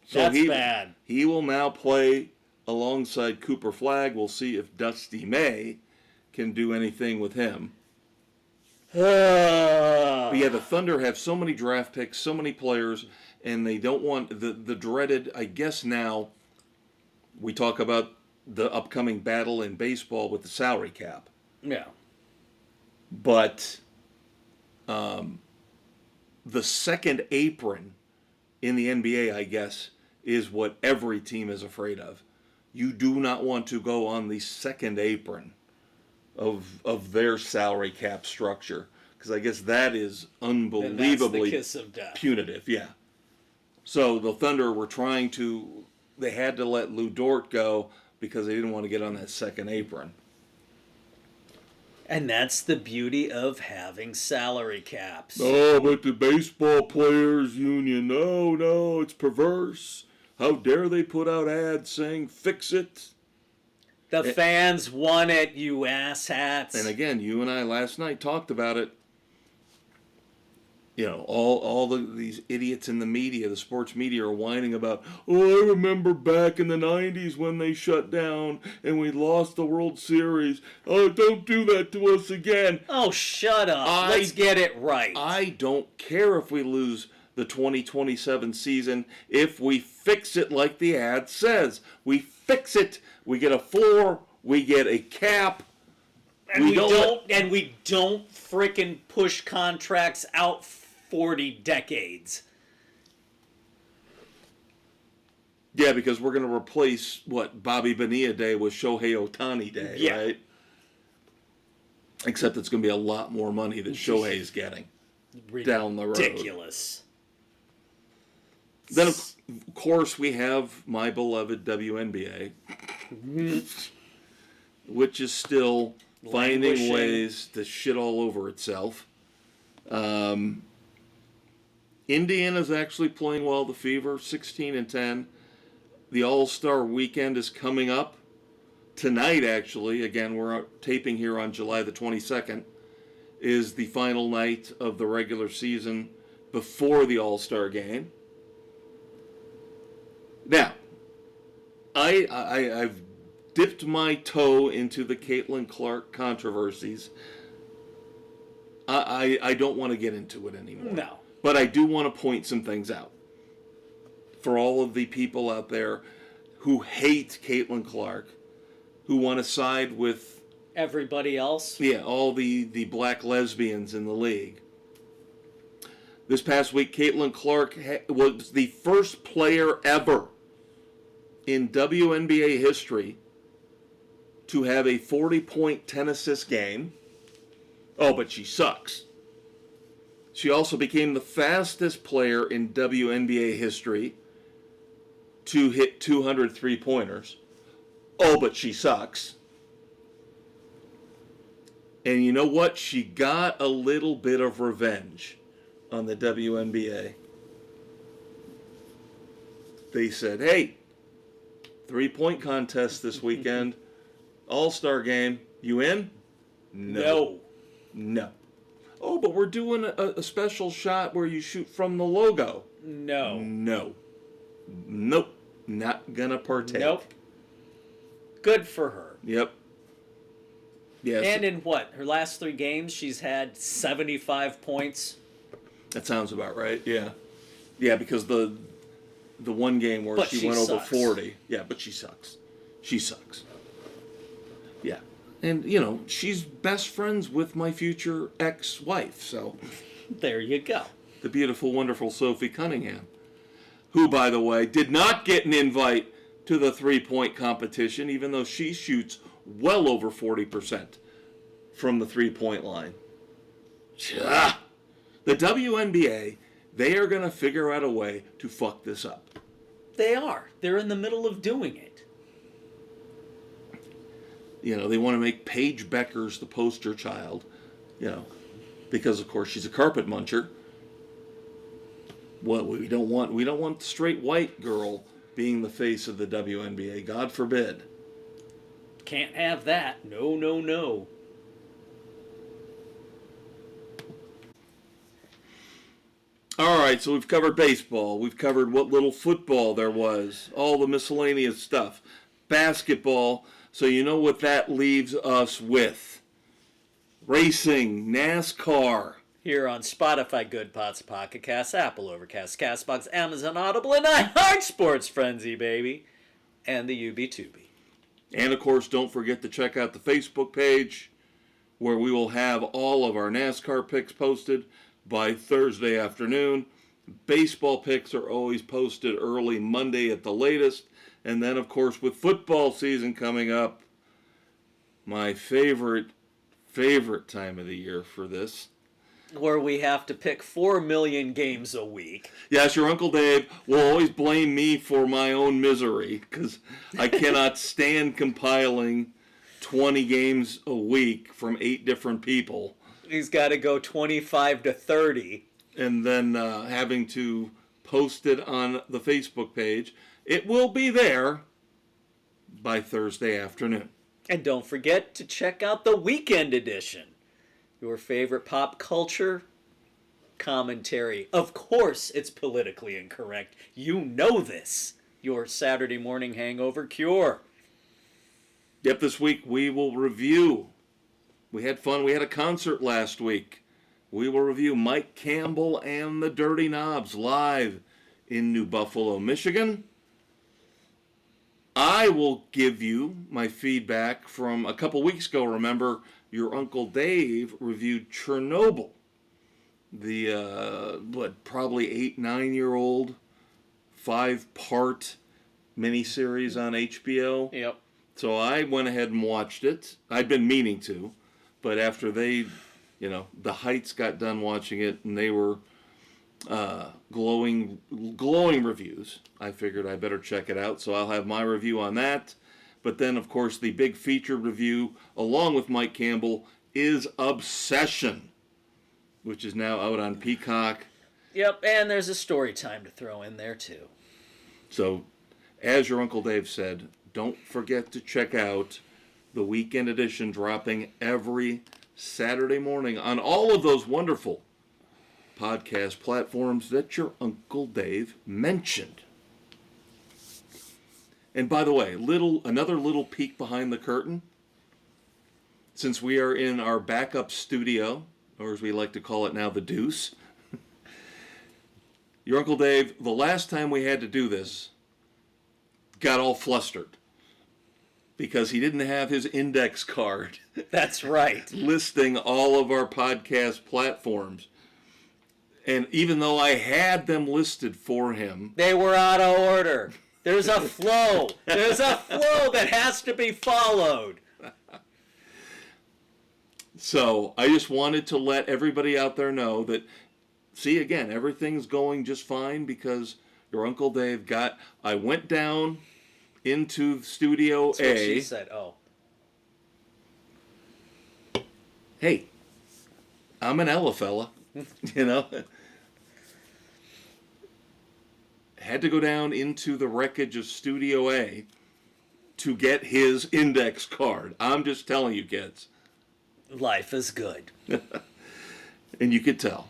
So That's bad. He will now play alongside Cooper Flagg. We'll see if Dusty May can do anything with him. But yeah, the Thunder have so many draft picks, so many players, and they don't want the dreaded, I guess now, we talk about the upcoming battle in baseball with the salary cap. Yeah. But the second apron in the NBA, I guess, is what every team is afraid of. You do not want to go on the second apron of their salary cap structure, because I guess that is unbelievably the kiss of death. Punitive. Yeah. So the Thunder were they had to let Lou Dort go because they didn't want to get on that second apron. And that's the beauty of having salary caps. Oh, but the baseball players union, no, it's perverse. How dare they put out ads saying, fix it? The fans want it, you asshats. And again, you and I last night talked about it. You know, all these idiots in the media, the sports media, are whining about, oh, I remember back in the 90s when they shut down and we lost the World Series. Oh, don't do that to us again. Oh, shut up. Let's get it right. I don't care if we lose the 2027 season if we fix it like the ad says. We fix it. We get a floor. We get a cap. And we don't frickin' push contracts out 40 decades. Yeah, because we're going to replace Bobby Bonilla Day with Shohei Ohtani Day, right? Except it's going to be a lot more money that Shohei is getting down the road. Ridiculous. Then, of course, we have my beloved WNBA, which is still finding ways to shit all over itself. Indiana's actually playing well, the Fever, 16-10. The All-Star weekend is coming up. Tonight, actually, again, we're taping here on July the 22nd, is the final night of the regular season before the All-Star game. Now, I've dipped my toe into the Caitlin Clark controversies. I don't want to get into it anymore. No. But I do want to point some things out. For all of the people out there who hate Caitlin Clark, who want to side with everybody else? Yeah, all the black lesbians in the league. This past week, Caitlin Clark was the first player ever in WNBA history to have a 40-point, 10-assist game. Oh, but she sucks. She also became the fastest player in WNBA history to hit 200 three-pointers. Oh, but she sucks. And you know what? She got a little bit of revenge on the WNBA. They said, hey, 3-point contest this weekend. All-Star game. You in? No. Oh, but we're doing a special shot where you shoot from the logo. No. Nope. Not gonna partake. Nope. Good for her. Yep. Yes. And in her last 3 games, she's had 75 points. That sounds about right, yeah. Yeah, because the one game where she went over 40. Yeah, but she sucks. Yeah. And, she's best friends with my future ex-wife, so. There you go. The beautiful, wonderful Sophie Cunningham, who, by the way, did not get an invite to the 3-point competition, even though she shoots well over 40% from the 3-point line. The WNBA, they are going to figure out a way to fuck this up. They are. They're in the middle of doing it. They want to make Paige Beckers the poster child, because, of course, she's a carpet muncher. Well, we don't want the straight white girl being the face of the WNBA. God forbid. Can't have that. No. All right, so we've covered baseball. We've covered what little football there was. All the miscellaneous stuff. basketball. So you know what that leaves us with. Racing, NASCAR. Here on Spotify, Good Pots, Pocket Cast, Apple Overcast, CastBox, Amazon Audible, and iHeart Sports Frenzy, baby. And the UB2B. And, of course, don't forget to check out the Facebook page where we will have all of our NASCAR picks posted by Thursday afternoon. Baseball picks are always posted early Monday at the latest. And then, of course, with football season coming up, my favorite time of the year for this. Where we have to pick 4 million games a week. Yes, your Uncle Dave will always blame me for my own misery because I cannot stand compiling 20 games a week from 8 different people. He's got to go 25 to 30. And then having to post it on the Facebook page. It will be there by Thursday afternoon. And don't forget to check out the weekend edition. Your favorite pop culture commentary. Of course, it's politically incorrect. You know this. Your Saturday morning hangover cure. Yep, this week we will review. We had fun. We had a concert last week. We will review Mike Campbell and the Dirty Knobs live in New Buffalo, Michigan. I will give you my feedback from a couple weeks ago. Remember, your Uncle Dave reviewed Chernobyl, the, probably 8-9-year-old, 5-part miniseries on HBO. Yep. So I went ahead and watched it. I'd been meaning to, but after the Heights got done watching it and they were glowing reviews, I figured I better check it out. So I'll have my review on that. But then, of course, the big feature review, along with Mike Campbell, is Obsession, which is now out on Peacock. Yep, and there's a story time to throw in there, too. So, as your Uncle Dave said, don't forget to check out the weekend edition dropping every Saturday morning on all of those wonderful podcast platforms that your Uncle Dave mentioned. And by the way, another little peek behind the curtain. Since we are in our backup studio, or as we like to call it now, the Deuce. Your Uncle Dave, the last time we had to do this, got all flustered. Because he didn't have his index card. That's right. Listing all of our podcast platforms. And even though I had them listed for him, they were out of order. There's a flow. There's a flow that has to be followed. So I just wanted to let everybody out there know that, see, again, everything's going just fine because your Uncle Dave I went down into Studio That's A. what she said, oh. Hey, I'm an Ella fella, you know. Had to go down into the wreckage of Studio A to get his index card. I'm just telling you, kids. Life is good. And you could tell.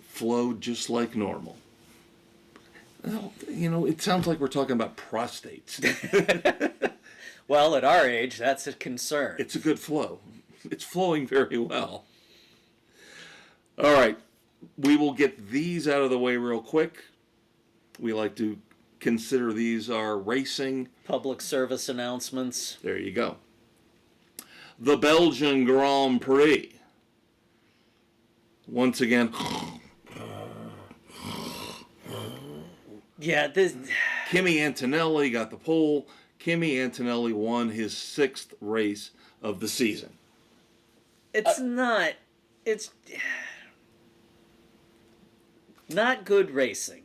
Flowed just like normal. Well, it sounds like we're talking about prostates. Well, at our age, that's a concern. It's a good flow. It's flowing very well. All right. We will get these out of the way real quick. We like to consider these our racing. Public service announcements. There you go. The Belgian Grand Prix. Once again. Yeah, this. Kimi Antonelli got the pole. Kimi Antonelli won his 6th race of the season. It's not good racing.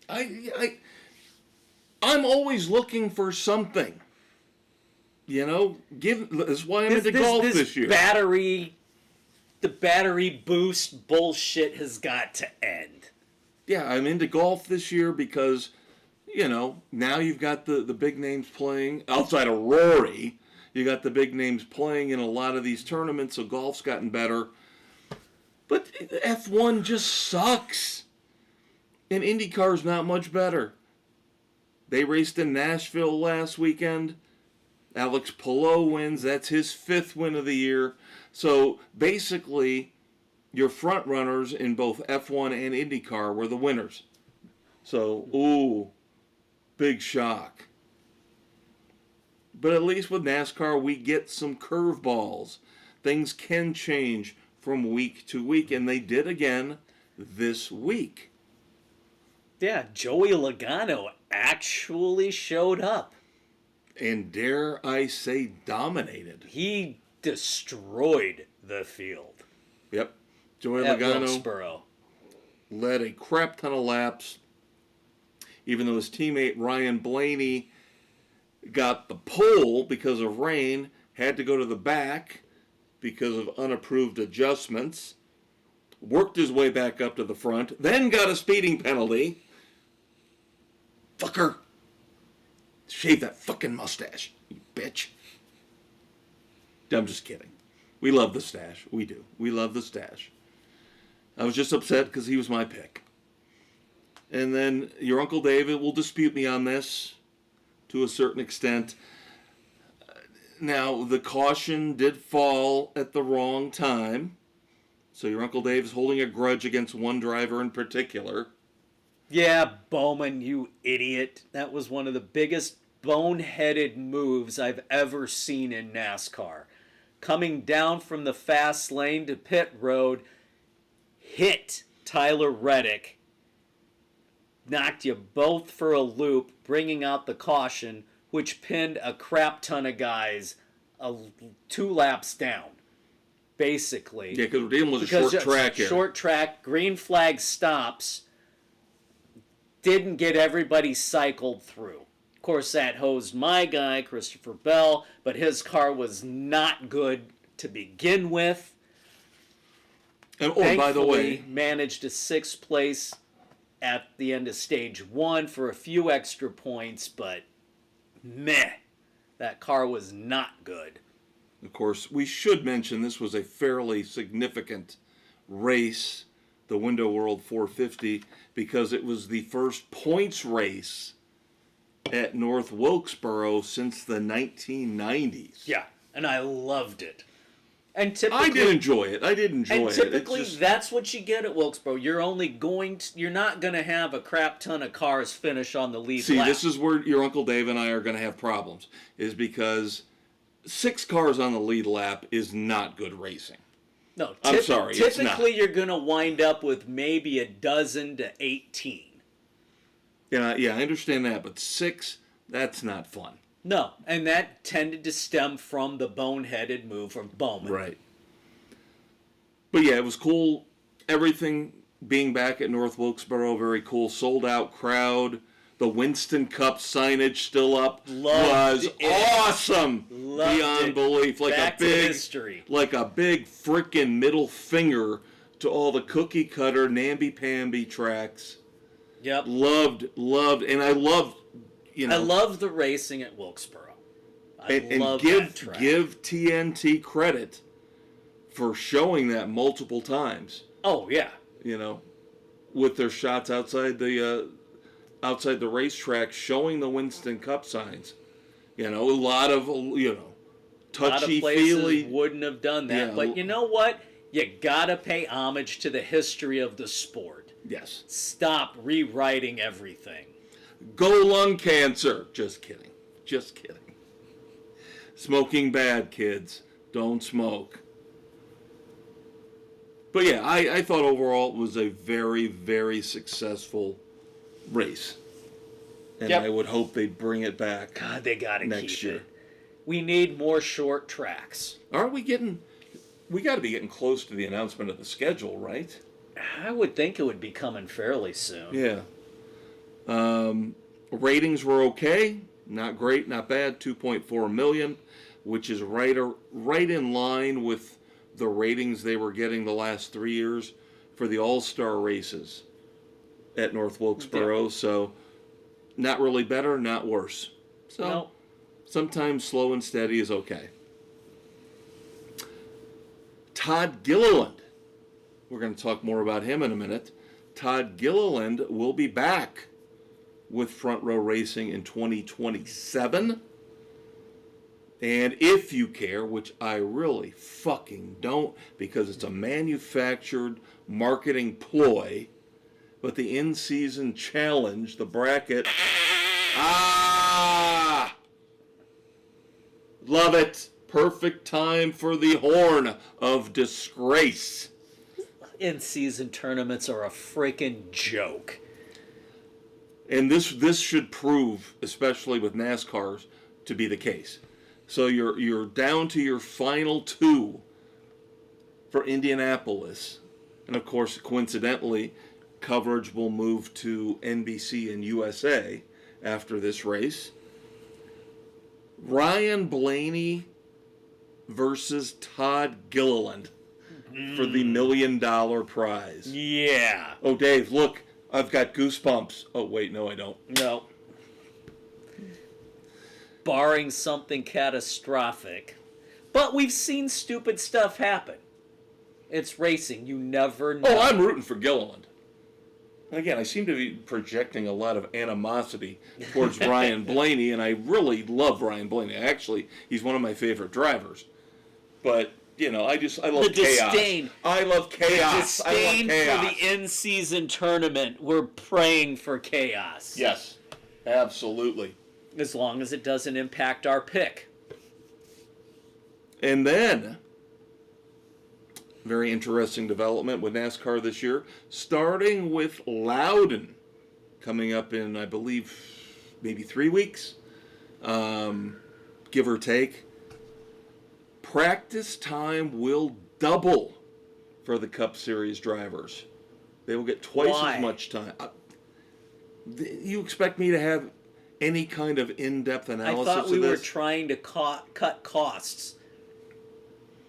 I'm always looking for something. That's why I'm into golf this year. The battery boost bullshit has got to end. Yeah, I'm into golf this year because, now you've got the big names playing. Outside of Rory, you got the big names playing in a lot of these tournaments, so golf's gotten better. But F1 just sucks. And IndyCar's not much better. They raced in Nashville last weekend. Alex Palou wins. That's his 5th win of the year. So basically, your front runners in both F1 and IndyCar were the winners. So, ooh, big shock. But at least with NASCAR, we get some curveballs. Things can change from week to week, and they did again this week. Yeah, Joey Logano actually showed up. And dare I say, dominated. He destroyed the field. Yep. Joey at Logano Wilkesboro. led a crap ton of laps, even though his teammate Ryan Blaney got the pole because of rain, had to go to the back because of unapproved adjustments, worked his way back up to the front, then got a speeding penalty. Fucker. Shave that fucking mustache, you bitch. I'm just kidding. We love the stash. We do. We love the stash. I was just upset because he was my pick. And then your Uncle David will dispute me on this to a certain extent. Now, the caution did fall at the wrong time. So your Uncle Dave is holding a grudge against one driver in particular. Yeah, Bowman, you idiot. That was one of the biggest boneheaded moves I've ever seen in NASCAR. Coming down from the fast lane to pit road, hit Tyler Reddick, knocked you both for a loop, bringing out the caution, which pinned a crap ton of guys 2 laps down, basically. Yeah, because we're dealing with a short track here. Short track, green flag stops, didn't get everybody cycled through. Of course, that hosed my guy, Christopher Bell, but his car was not good to begin with. And by the way, managed a 6th place at the end of stage 1 for a few extra points, but meh, that car was not good. Of course, we should mention this was a fairly significant race, the Window World 450, because it was the first points race at North Wilkesboro since the 1990s. Yeah, and I loved it. And typically, I did enjoy it. And typically, that's what you get at Wilkesboro. You're not going to have a crap ton of cars finish on the lead lap. This is where your Uncle Dave and I are going to have problems, is because 6 cars on the lead lap is not good racing. No, I'm sorry, it's not. Typically, you're going to wind up with maybe 12 to 18. Yeah, I understand that, but 6, that's not fun. No, and that tended to stem from the boneheaded move from Bowman. Right. But yeah, it was cool. Everything being back at North Wilkesboro, very cool. Sold out crowd. The Winston Cup signage still up was awesome. Beyond belief. Back to history. Like a big freaking middle finger to all the cookie cutter, namby-pamby tracks. Yep. Loved, and I loved, I love the racing at Wilkesboro. And give TNT credit for showing that multiple times. Oh yeah. With their shots outside the racetrack, showing the Winston Cup signs. A lot of touchy-feely. Wouldn't have done that, but you know what? You gotta pay homage to the history of the sport. Yes. Stop rewriting everything. Go lung cancer. Just kidding. Smoking bad, kids. Don't smoke. But yeah, I thought overall it was a very, very successful race. And I would hope they bring it back. God, they got to next keep year. it. We need more short tracks. Aren't we getting... We got to be getting close to the announcement of the schedule, right? I would think it would be coming fairly soon. Yeah. Ratings were okay. Not great, not bad. 2.4 million, which is right in line with the ratings they were getting the last 3 years for the All-Star races at North Wilkesboro. Yeah. So not really better, not worse. So sometimes slow and steady is okay. Todd Gilliland. We're going to talk more about him in a minute. Todd Gilliland will be back with Front Row Racing in 2027. And if you care, which I really fucking don't, because it's a manufactured marketing ploy, but the in-season challenge, the bracket, love it. Perfect time for the horn of disgrace. In-season tournaments are a freaking joke. And this should prove, especially with NASCARs, to be the case. So you're down to your final two for Indianapolis. And of course, coincidentally, coverage will move to NBC and USA after this race. Ryan Blaney versus Todd Gilliland for the $1 million prize. Yeah. Oh, Dave, look, I've got goosebumps. Oh, wait, no, I don't. No. Barring something catastrophic. But we've seen stupid stuff happen. It's racing. You never know. Oh, I'm rooting for Gilliland. Again, I seem to be projecting a lot of animosity towards Ryan Blaney, and I really love Ryan Blaney. Actually, he's one of my favorite drivers. But, you know, I love the chaos. Disdain. I love chaos. Disdain I love chaos. for the in-season tournament. We're praying for chaos. Yes, absolutely. As long as it doesn't impact our pick. And then, very interesting development with NASCAR this year, starting with Loudon, coming up in, I believe, maybe 3 weeks, give or take. Practice time will double for the Cup Series drivers. They will get twice as much time. You expect me to have any kind of in-depth analysis I thought we of this? were trying to cut costs.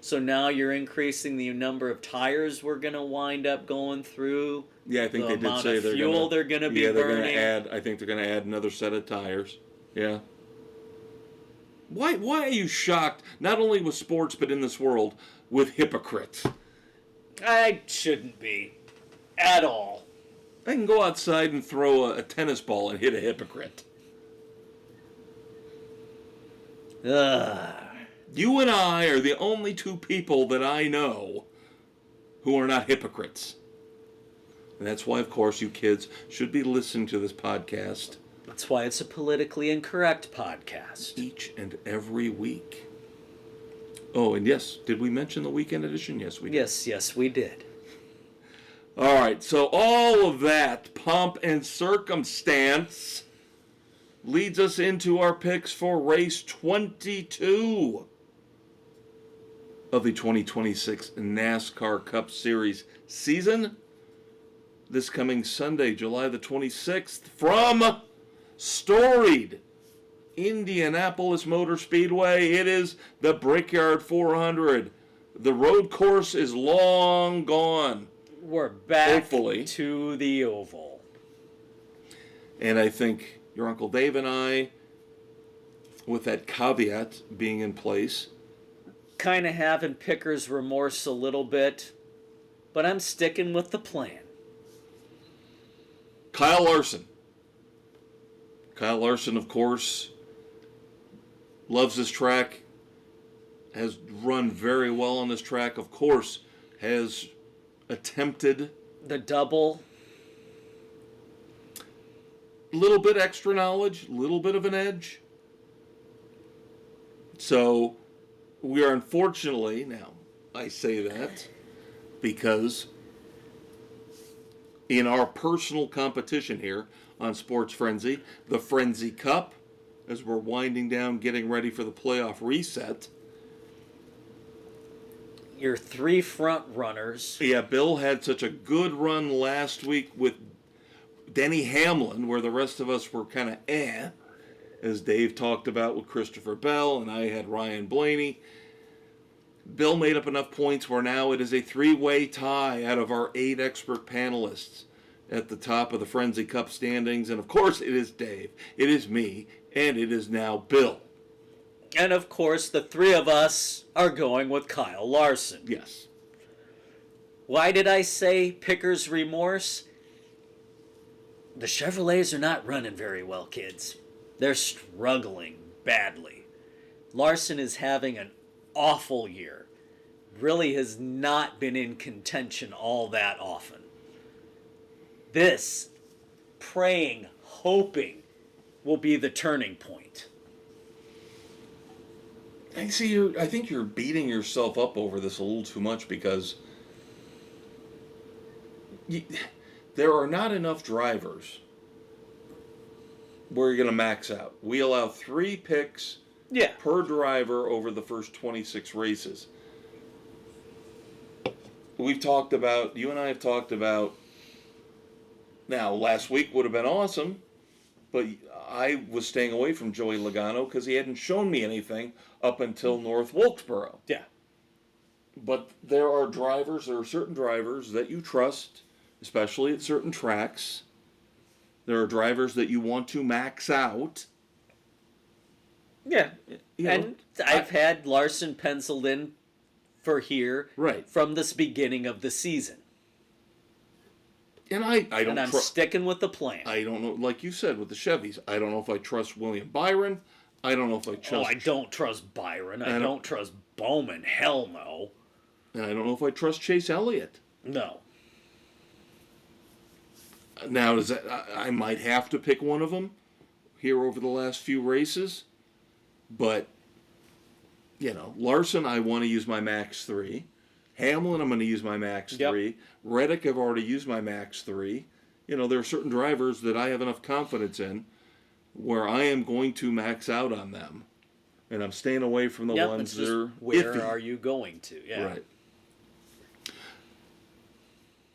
So now you're increasing the number of tires we're going to wind up going through. Yeah, I think they did say they're fuel they're going to be they're burning. going to add. I think they're going to add another set of tires. Yeah. Why are you shocked? Not only with sports, but in this world with hypocrites. I shouldn't be, at all. I can go outside and throw a tennis ball and hit a hypocrite. Ugh. You and I are the only two people that I know who are not hypocrites. And that's why, of course, you kids should be listening to this podcast. That's why it's a politically incorrect podcast. Each and every week. Oh, and yes, did we mention the weekend edition? Yes, we did. Yes, we did. All right, so all of that pomp and circumstance leads us into our picks for race 22 of the 2026 NASCAR Cup Series season. This coming Sunday, July the 26th, from storied Indianapolis Motor Speedway, it is the Brickyard 400. The road course is long gone. We're back Hopefully. to the oval. And I think your Uncle Dave and I, with that caveat being in place, Kind of having picker's remorse a little bit, but I'm sticking with the plan. Kyle Larson. Kyle Larson, of course, loves this track, has run very well on this track, of course, has attempted The double. a little bit extra knowledge, a little bit of an edge. So we are unfortunately, now I say that because in our personal competition here on Sports Frenzy, the Frenzy Cup, as we're winding down, getting ready for the playoff reset. Your three front runners. Yeah, Bill had such a good run last week with Denny Hamlin, where the rest of us were kind of as Dave talked about with Christopher Bell, and I had Ryan Blaney. Bill made up enough points where now it is a three-way tie out of our 8 expert panelists at the top of the Frenzy Cup standings. And of course it is Dave, it is me, and it is now Bill. And of course, the three of us are going with Kyle Larson. Yes. Why did I say picker's remorse? The Chevrolets are not running very well, kids. They're struggling badly. Larson is having an awful year. Really has not been in contention all that often. This, praying, hoping, will be the turning point. I think you're beating yourself up over this a little too much because there are not enough drivers where you're going to max out. We allow 3 picks per driver over the first 26 races. You and I have talked about, now last week would have been awesome, but I was staying away from Joey Logano because he hadn't shown me anything up until North Wilkesboro. Yeah. But there are certain drivers that you trust, especially at certain tracks. There are drivers that you want to max out. Yeah. I've had Larson penciled in for here from this beginning of the season. And I'm sticking with the plan. I don't know, like you said with the Chevys, I don't know if I trust William Byron. I don't know if I trust... I don't trust Byron. I don't trust Bowman. Hell no. And I don't know if I trust Chase Elliott. No. Now, does that... I might have to pick one of them here over the last few races. But, Larson, I want to use my max 3. Hamlin, I'm going to use my max 3. Reddick, I've already used my max 3. There are certain drivers that I have enough confidence in where I am going to max out on them. And I'm staying away from the ones that are where iffy. Are you going to? Yeah. Right.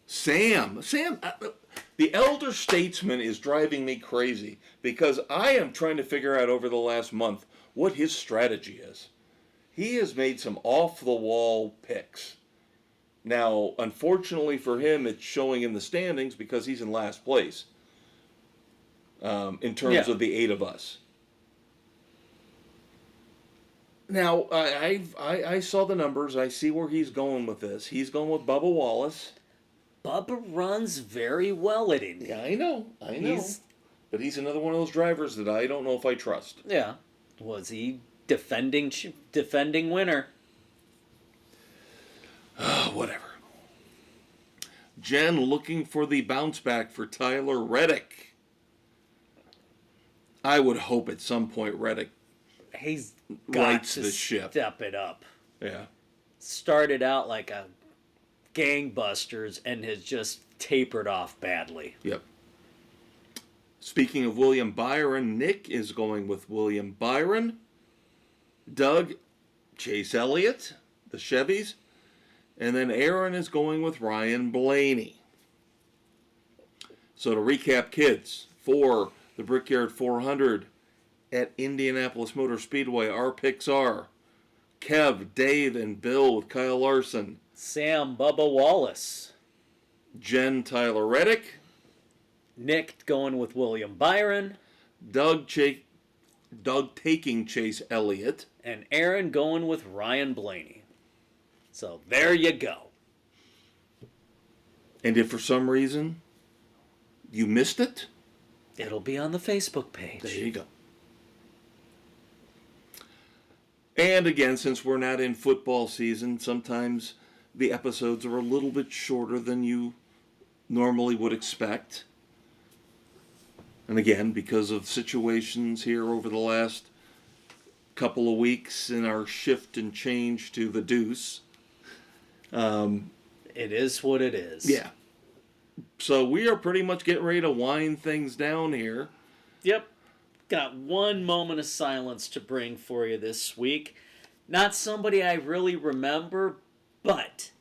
Sam, the elder statesman is driving me crazy because I am trying to figure out over the last month what his strategy is. He has made some off-the-wall picks. Now, unfortunately for him, it's showing in the standings because he's in last place in terms of the 8 of us. Now, I saw the numbers. I see where he's going with this. He's going with Bubba Wallace. Bubba runs very well at Indy. Yeah, I know. But he's another one of those drivers that I don't know if I trust. Yeah. Was he defending winner? Whatever. Jen looking for the bounce back for Tyler Reddick. I would hope at some point Reddick he's got rights to the ship. Step it up. Yeah. Started out like a gangbusters and has just tapered off badly. Yep. Speaking of William Byron, Nick is going with William Byron. Doug, Chase Elliott, the Chevys. And then Aaron is going with Ryan Blaney. So to recap, kids, for the Brickyard 400 at Indianapolis Motor Speedway, our picks are Kev, Dave, and Bill with Kyle Larson. Sam, Bubba Wallace. Jen, Tyler Reddick. Nick going with William Byron. Doug taking Chase Elliott. And Aaron going with Ryan Blaney. So there you go. And if for some reason you missed it, it'll be on the Facebook page. There you go. And again, since we're not in football season, sometimes the episodes are a little bit shorter than you normally would expect. And again, because of situations here over the last couple of weeks in our shift and change to the deuce. It is what it is. Yeah. So we are pretty much getting ready to wind things down here. Yep. Got one moment of silence to bring for you this week. Not somebody I really remember, but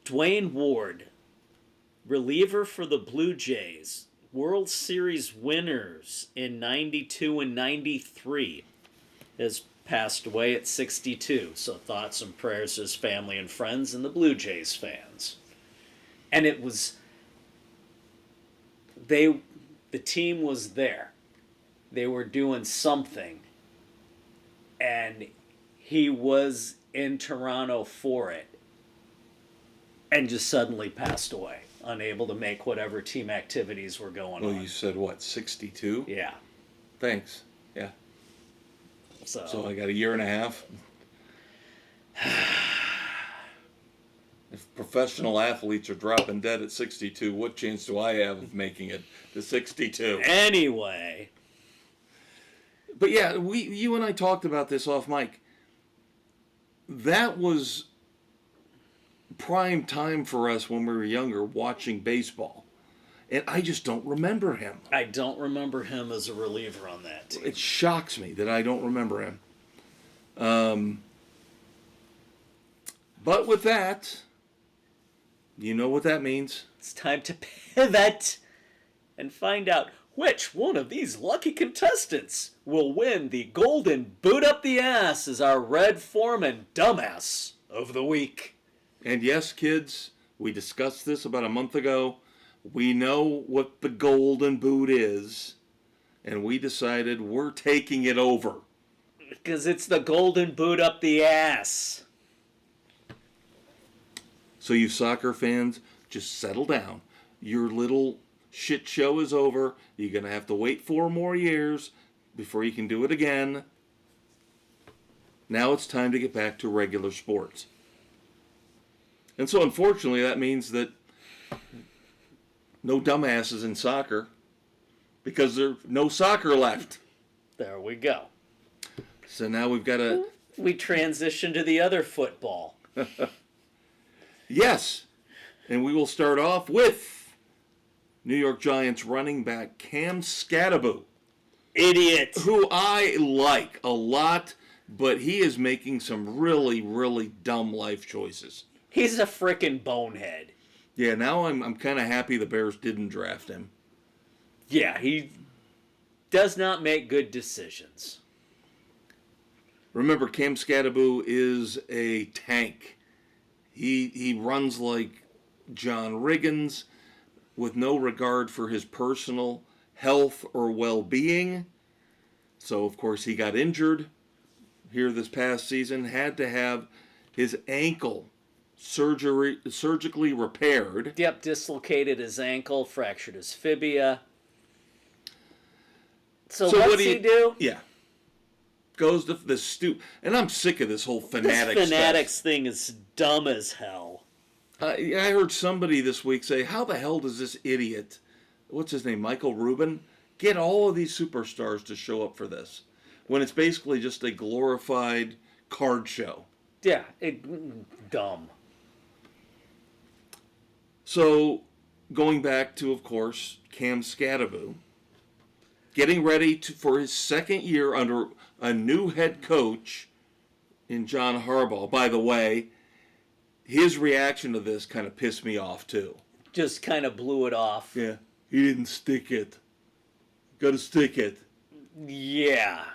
Dwayne Ward, reliever for the Blue Jays, World Series winners in 92 and 93, has passed away at 62. So thoughts and prayers to his family and friends and the Blue Jays fans. And it was, the team was there. They were doing something. And he was in Toronto for it. And just suddenly passed away. Unable to make whatever team activities were going on. Well, you said what, 62? Yeah. Thanks. Yeah. So I got a year and a half. If professional athletes are dropping dead at 62, what chance do I have of making it to 62? Anyway. But yeah, you and I talked about this off mic. That was prime time for us when we were younger watching baseball. And I just don't remember him. I don't remember him as a reliever on that team. It shocks me that I don't remember him. But with that, you know what that means. It's time to pivot and find out which one of these lucky contestants will win the golden boot up the ass as our Red Foreman dumbass of the week. And yes, kids, we discussed this about a month ago. We know what the golden boot is, and we decided we're taking it over. Because it's the golden boot up the ass. So you soccer fans, just settle down. Your little shit show is over. You're going to have to wait 4 more years before you can do it again. Now it's time to get back to regular sports. And so unfortunately that means that no dumbasses in soccer because there's no soccer left. There we go. So now we've got to... We transition to the other football. Yes. And we will start off with New York Giants running back Cam Skattebo. Idiot. Who I like a lot, but he is making some really, really dumb life choices. He's a frickin' bonehead. Yeah, now I'm kind of happy the Bears didn't draft him. Yeah, he does not make good decisions. Remember, Cam Skattebo is a tank. He runs like John Riggins with no regard for his personal health or well-being. So, of course, he got injured here this past season, had to have his ankle surgically repaired. Yep, dislocated his ankle, fractured his fibia. So what's he do? Yeah. Goes to the and I'm sick of this whole fanatics This fanatics thing is dumb as hell. I heard somebody this week say, how the hell does this idiot, what's his name, Michael Rubin, get all of these superstars to show up for this when it's basically just a glorified card show? Yeah, dumb. So, going back to, of course, Cam Skattebo, getting ready for his second year under a new head coach in John Harbaugh. By the way, his reaction to this kind of pissed me off, too. Just kind of blew it off. Yeah, he didn't stick it. Got to stick it. Yeah.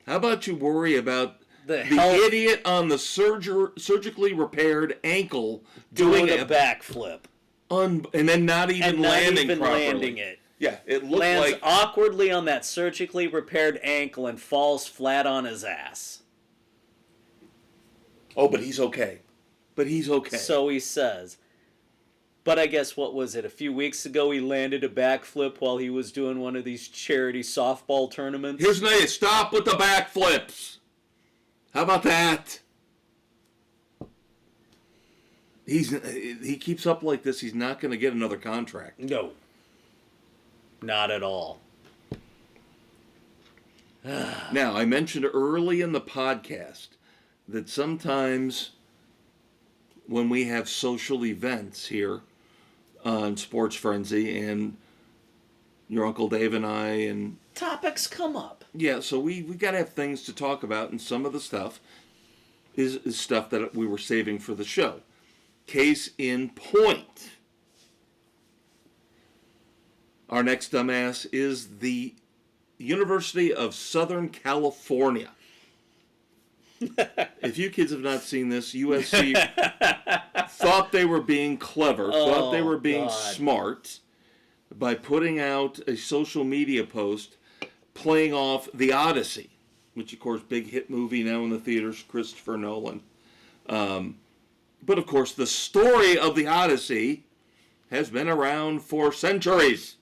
How about you worry about the idiot on the surgically repaired ankle doing a backflip. And then not even landing properly. Landing it. Yeah, it looked lands like... awkwardly on that surgically repaired ankle and falls flat on his ass. Oh, but he's okay. So he says. But I guess, what was it, a few weeks ago he landed a backflip while he was doing one of these charity softball tournaments? Here's Nate, stop with the backflips. How about that? He keeps up like this, he's not going to get another contract. No. Not at all. Now, I mentioned early in the podcast that sometimes when we have social events here on Sports Frenzy and your Uncle Dave and I and... Topics come up. Yeah, so we got to have things to talk about, and some of the stuff is stuff that we were saving for the show. Case in point. Our next dumbass is the University of Southern California. If you kids have not seen this, USC thought they were being clever, thought they were being smart by putting out a social media post playing off the Odyssey, which, of course, big hit movie now in the theaters, Christopher Nolan. But, of course, the story of the Odyssey has been around for centuries.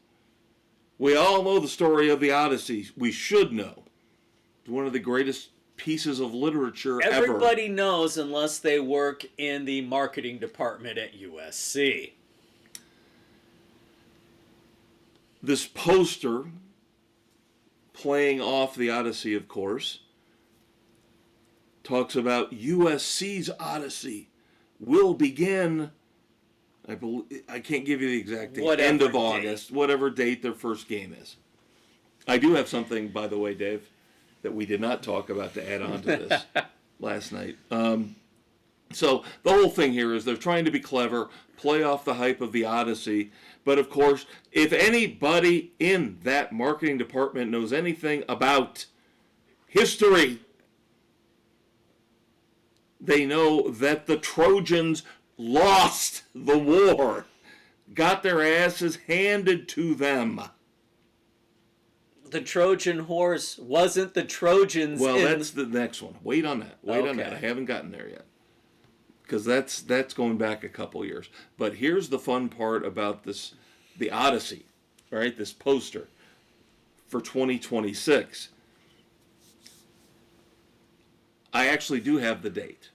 We all know the story of the Odyssey. We should know. one of the greatest pieces of literature ever. Everybody knows unless they work in the marketing department at USC. This poster, playing off the Odyssey, of course, talks about USC's Odyssey will begin, I can't give you the exact date, end of August, whatever date their first game is. I do have something, by the way, Dave, that we did not talk about to add on to this last night. So the whole thing here is they're trying to be clever, play off the hype of the Odyssey. But of course, if anybody in that marketing department knows anything about history, they know that the Trojans lost the war, got their asses handed to them. The Trojan horse wasn't the Trojans. Well, that's the next one. Wait on that. Wait on that. I haven't gotten there yet. Because that's going back a couple years. But here's the fun part about this, the Odyssey, right? This poster for 2026. I actually do have the date.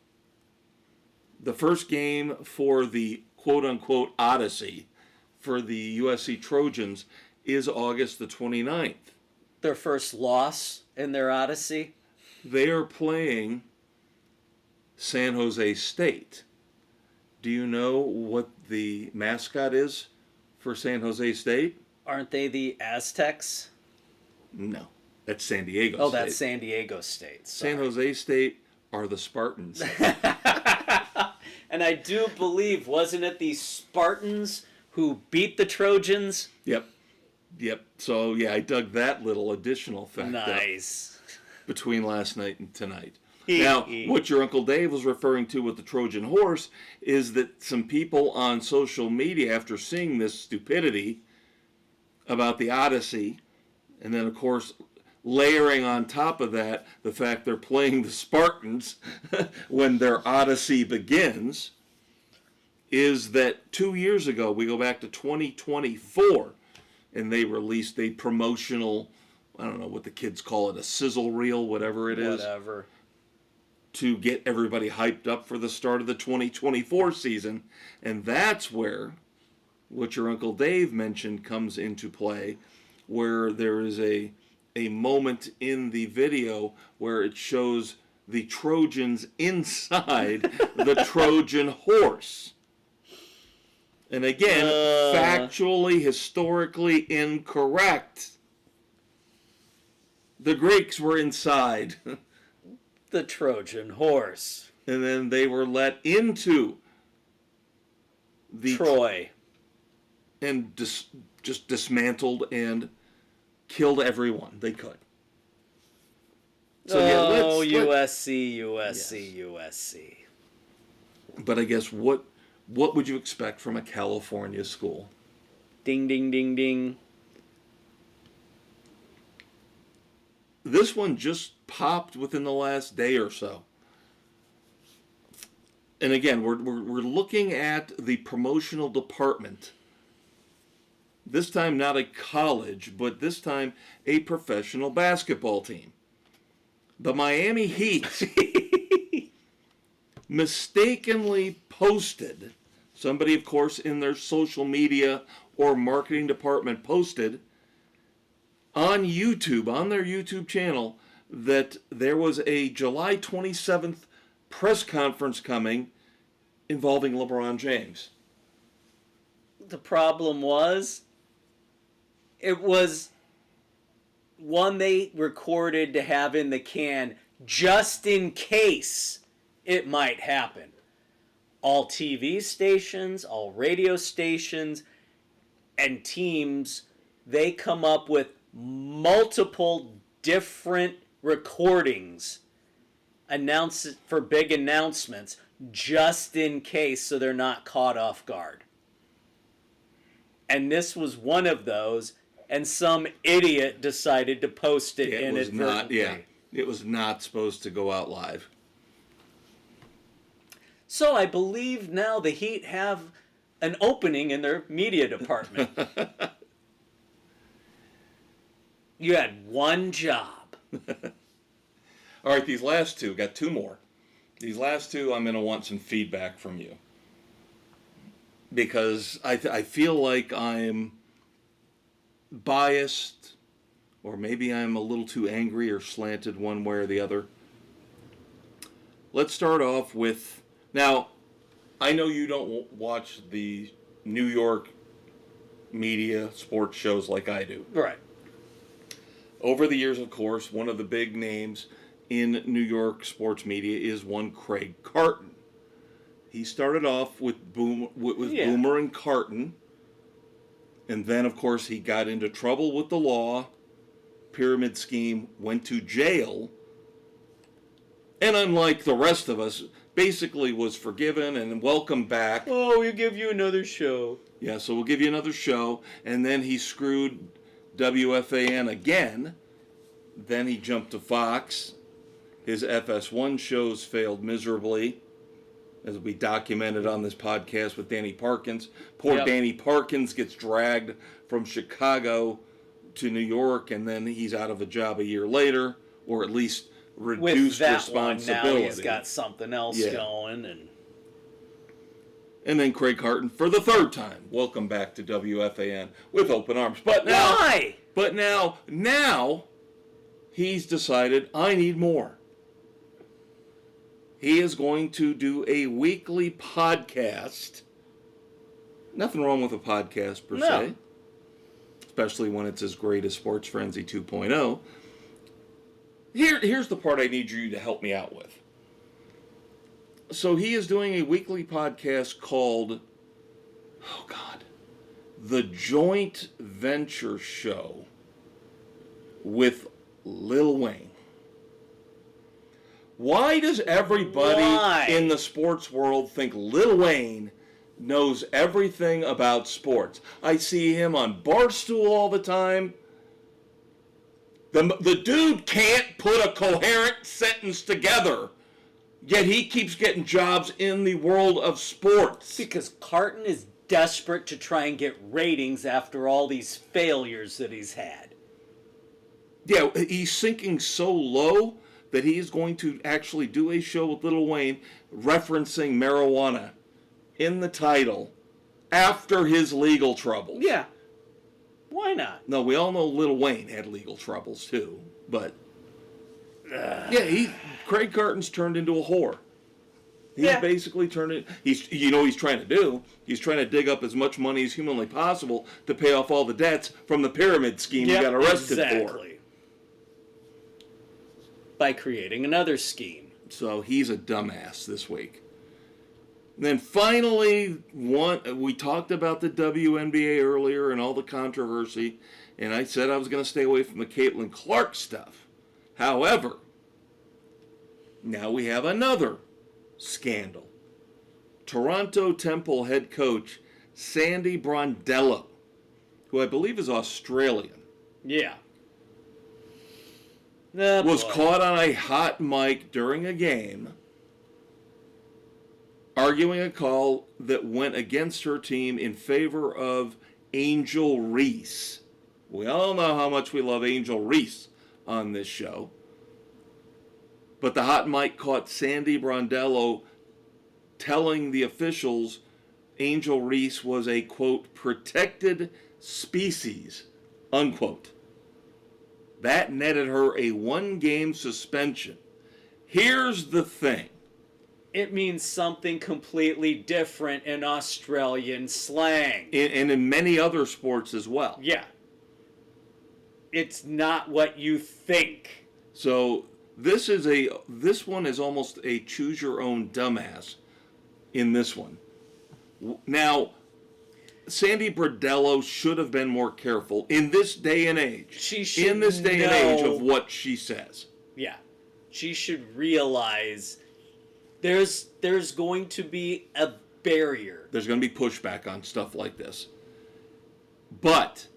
The first game for the quote-unquote Odyssey for the USC Trojans is August the 29th. Their first loss in their Odyssey? They are playing San Jose State. Do you know what the mascot is for San Jose State? Aren't they the Aztecs? No, that's San Diego State. Oh, that's San Diego State. Sorry. San Jose State are the Spartans. And I do believe, wasn't it the Spartans who beat the Trojans? Yep. So, yeah, I dug that little additional fact up between last night and tonight. Now, what your Uncle Dave was referring to with the Trojan horse is that some people on social media, after seeing this stupidity about the Odyssey, and then, of course, layering on top of that the fact they're playing the Spartans when their Odyssey begins, is that 2 years ago, we go back to 2024, and they released a promotional, I don't know what the kids call it, a sizzle reel, whatever it is. Whatever. To get everybody hyped up for the start of the 2024 season. And that's where what your Uncle Dave mentioned comes into play, where there is a moment in the video where it shows the Trojans inside the Trojan horse. And again, factually, historically incorrect. The Greeks were inside the Trojan horse. And then they were let into the Troy. And just dismantled and killed everyone they could. So USC. USC. But I guess what would you expect from a California school? Ding, ding, ding, ding. This one just popped within the last day or so. And again, we're looking at the promotional department. This time not a college, but this time a professional basketball team. The Miami Heat mistakenly posted, somebody of course in their social media or marketing department posted on YouTube, on their YouTube channel, that there was a July 27th press conference coming involving LeBron James. The problem was, it was one they recorded to have in the can just in case it might happen. All TV stations, all radio stations, and teams, they come up with multiple different recordings for big announcements just in case, so they're not caught off guard. And this was one of those, and some idiot decided to post it inadvertently. It was not supposed to go out live. So I believe now the Heat have an opening in their media department. You had one job. All right, these last two, got two more. These last two, I'm going to want some feedback from you. Because I feel like I'm biased, or maybe I'm a little too angry or slanted one way or the other. Let's start off with, now, I know you don't watch the New York media sports shows like I do. Right. Over the years, of course, one of the big names in New York sports media is one Craig Carton. He started off with Boomer and Carton, and then, of course, he got into trouble with the law, pyramid scheme, went to jail, and unlike the rest of us, basically was forgiven and welcomed back. Oh, we'll give you another show. Yeah, so we'll give you another show, and then he screwed WFAN again. Then he jumped to Fox. His FS1 shows failed miserably, as we documented on this podcast with Danny Parkins. Poor Danny Parkins gets dragged from Chicago to New York, and then he's out of a job a year later, or at least reduced responsibility. Now he's got something else going. And then Craig Carton, for the third time, welcome back to WFAN with open arms. But now, why? But now, he's decided, I need more. He is going to do a weekly podcast. Nothing wrong with a podcast per se. Especially when it's as great as Sports Frenzy 2.0. Here's the part I need you to help me out with. So he is doing a weekly podcast called, The Joint Venture Show with Lil Wayne. Why does everybody in the sports world think Lil Wayne knows everything about sports? I see him on Barstool all the time. The dude can't put a coherent sentence together, yet he keeps getting jobs in the world of sports. Because Carton is desperate to try and get ratings after all these failures that he's had. Yeah, he's sinking so low that he's going to actually do a show with Lil Wayne referencing marijuana in the title after his legal troubles. Yeah. Why not? No, we all know Lil Wayne had legal troubles too, but Craig Carton's turned into a whore. He's basically turned it. He's trying to do. He's trying to dig up as much money as humanly possible to pay off all the debts from the pyramid scheme he got arrested for. By creating another scheme. So he's a dumbass this week. And then finally, we talked about the WNBA earlier and all the controversy, and I said I was going to stay away from the Caitlin Clark stuff. However, now we have another scandal. Toronto Temple head coach Sandy Brondello, who I believe is Australian. Yeah. Was caught on a hot mic during a game arguing a call that went against her team in favor of Angel Reese. We all know how much we love Angel Reese on this show. But the hot mic caught Sandy Brondello telling the officials Angel Reese was a, quote, protected species, unquote. That netted her a 1-game suspension. Here's the thing. It means something completely different in Australian slang. And in many other sports as well. Yeah. It's not what you think. So this one is almost a choose your own dumbass in this one. Now, Sandy Brondello should have been more careful in this day and age. And age of what she says. Yeah. She should realize there's going to be a barrier. There's going to be pushback on stuff like this. But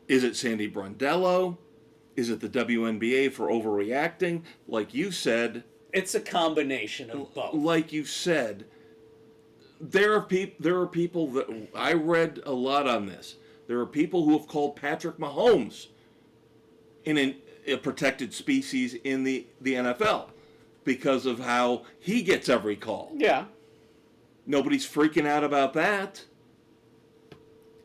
is it Sandy Brondello? Is it the WNBA for overreacting? Like you said, it's a combination of both. Like you said, there are people that I read a lot on this. There are people who have called Patrick Mahomes an a protected species in the NFL because of how he gets every call. Yeah. Nobody's freaking out about that.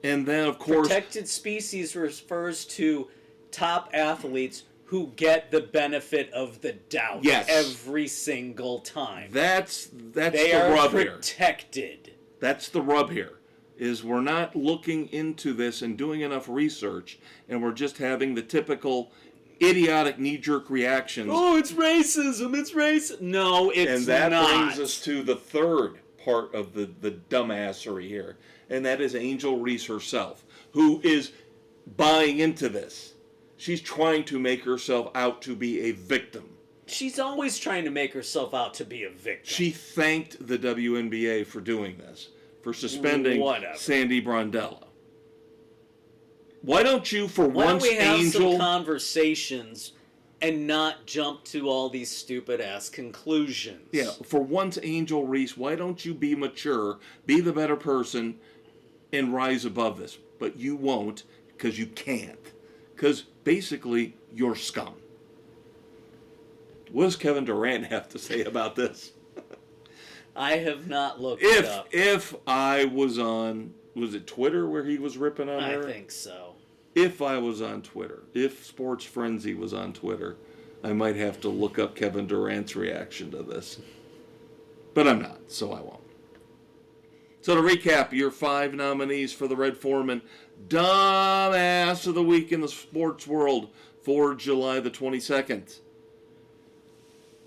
And then, of course... Protected species refers to top athletes who get the benefit of the doubt every single time. That's they the are rub protected. Here. That's the rub here, is we're not looking into this and doing enough research, and we're just having the typical idiotic knee-jerk reactions. Oh, it's racism, it's racist. No, it's not. And that brings us to the third part of the dumbassery here, and that is Angel Reese herself, who is buying into this. She's trying to make herself out to be a victim. She's always trying to make herself out to be a victim. She thanked the WNBA for doing this, for suspending Sandy Brondello. Why don't you, for once, Angel... Why don't we have some conversations and not jump to all these stupid-ass conclusions? Yeah, for once, Angel Reese, why don't you be mature, be the better person, and rise above this? But you won't, because you can't. Because, basically, you're scum. What does Kevin Durant have to say about this? I have not looked it up. If I was on, was it Twitter where he was ripping on her? I think so. If I was on Twitter, if Sports Frenzy was on Twitter, I might have to look up Kevin Durant's reaction to this. But I'm not, so I won't. So to recap, your 5 nominees for the Red Foreman Dumbass of the Week in the sports world for July the 22nd.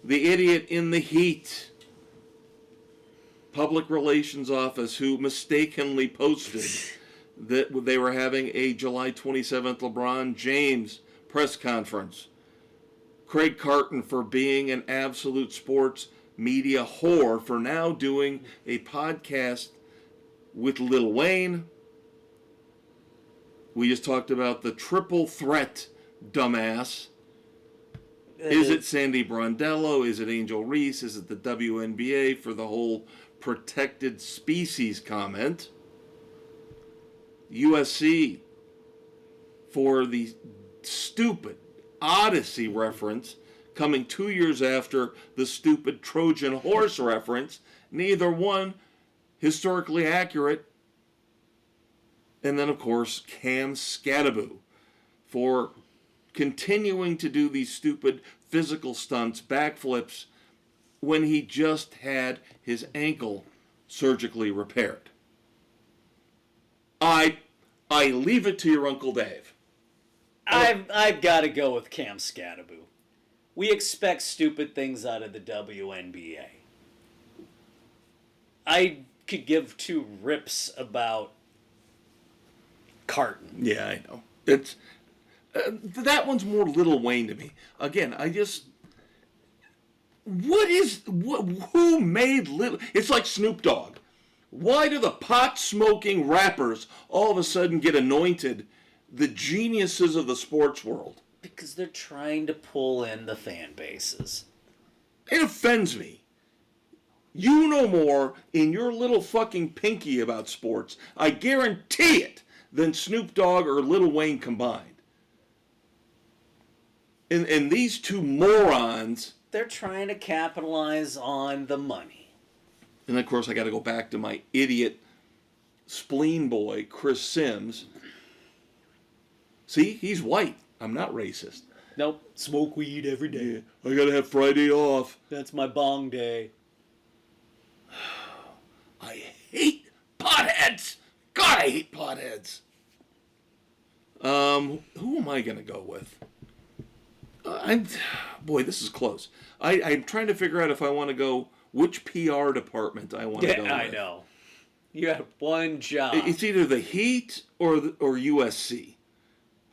The idiot in the heat. Public Relations Office who mistakenly posted that they were having a July 27th LeBron James press conference. Craig Carton for being an absolute sports media whore for now doing a podcast with Lil Wayne. We just talked about the triple threat dumbass. Is it Sandy Brondello? Is it Angel Reese? Is it the WNBA for the whole protected species comment? USC for the stupid Odyssey reference coming 2 years after the stupid Trojan horse reference. Neither one historically accurate. And then, of course, Cam Scattaboo for continuing to do these stupid physical stunts, backflips, when he just had his ankle surgically repaired. I leave it to your Uncle Dave. I've got to go with Cam Scattaboo. We expect stupid things out of the WNBA. I could give 2 rips about Carton. Yeah, I know. It's that one's more Lil Wayne to me. Again, who made Lil? It's like Snoop Dogg. Why do the pot-smoking rappers all of a sudden get anointed the geniuses of the sports world? Because they're trying to pull in the fan bases. It offends me. You know more in your little fucking pinky about sports, I guarantee it, than Snoop Dogg or Lil Wayne combined. And these 2 morons... They're trying to capitalize on the money. And, of course, I got to go back to my idiot spleen boy, Chris Sims. See, he's white. I'm not racist. Nope. Smoke weed every day. Yeah, I got to have Friday off. That's my bong day. I hate potheads. God, I hate potheads. Who am I going to go with? Boy, this is close. I'm trying to figure out if I want to go, which PR department I want to go with. I know. You have one job. It's either the Heat or USC.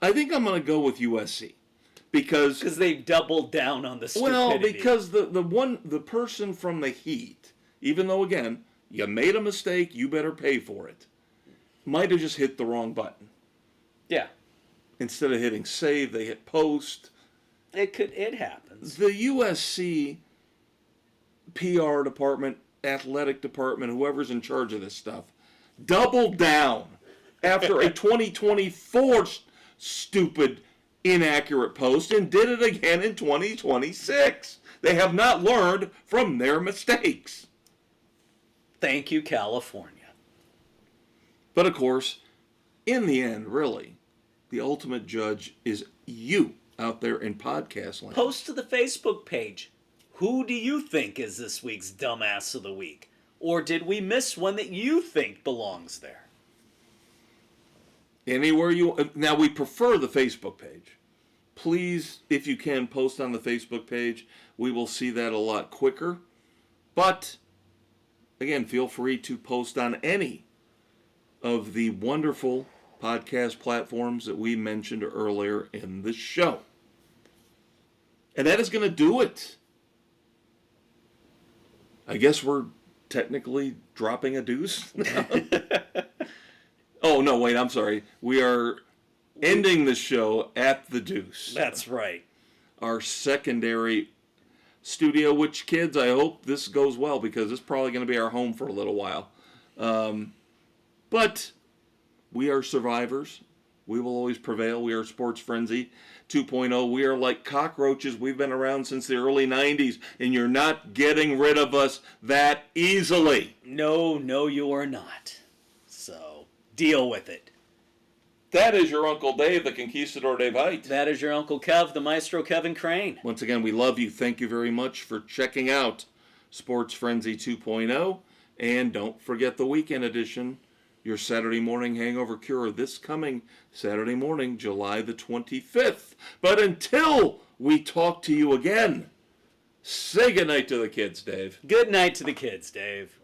I think I'm going to go with USC. Because they doubled down on the stupidity. Well, because the person from the Heat, even though, again, you made a mistake, you better pay for it, might have just hit the wrong button. Yeah. Instead of hitting save, they hit post. It happens. The USC PR department, athletic department, whoever's in charge of this stuff, doubled down after a 2024 stupid inaccurate post and did it again in 2026. They have not learned from their mistakes. Thank you, California. But of course, in the end, really, the ultimate judge is you out there in podcast land. Post to the Facebook page. Who do you think is this week's dumbass of the week? Or did we miss one that you think belongs there? Anywhere you... Now, we prefer the Facebook page. Please, if you can, post on the Facebook page. We will see that a lot quicker. But, again, feel free to post on any of the wonderful podcast platforms that we mentioned earlier in the show. And that is going to do it. I guess we're technically dropping a deuce now. Oh, no, wait, I'm sorry. We are ending the show at the deuce. That's right. Our secondary studio, which, kids, I hope this goes well because it's probably going to be our home for a little while. But we are survivors. We will always prevail. We are Sports Frenzy 2.0. We are like cockroaches. We've been around since the early 90s, and you're not getting rid of us that easily. No, you are not. So, deal with it. That is your Uncle Dave, the Conquistador Dave Height. That is your Uncle Kev, the Maestro Kevin Crane. Once again, we love you. Thank you very much for checking out Sports Frenzy 2.0. And don't forget the weekend edition, your Saturday morning hangover cure, this coming Saturday morning, July the 25th. But until we talk to you again, say goodnight to the kids, Dave. Good night to the kids, Dave.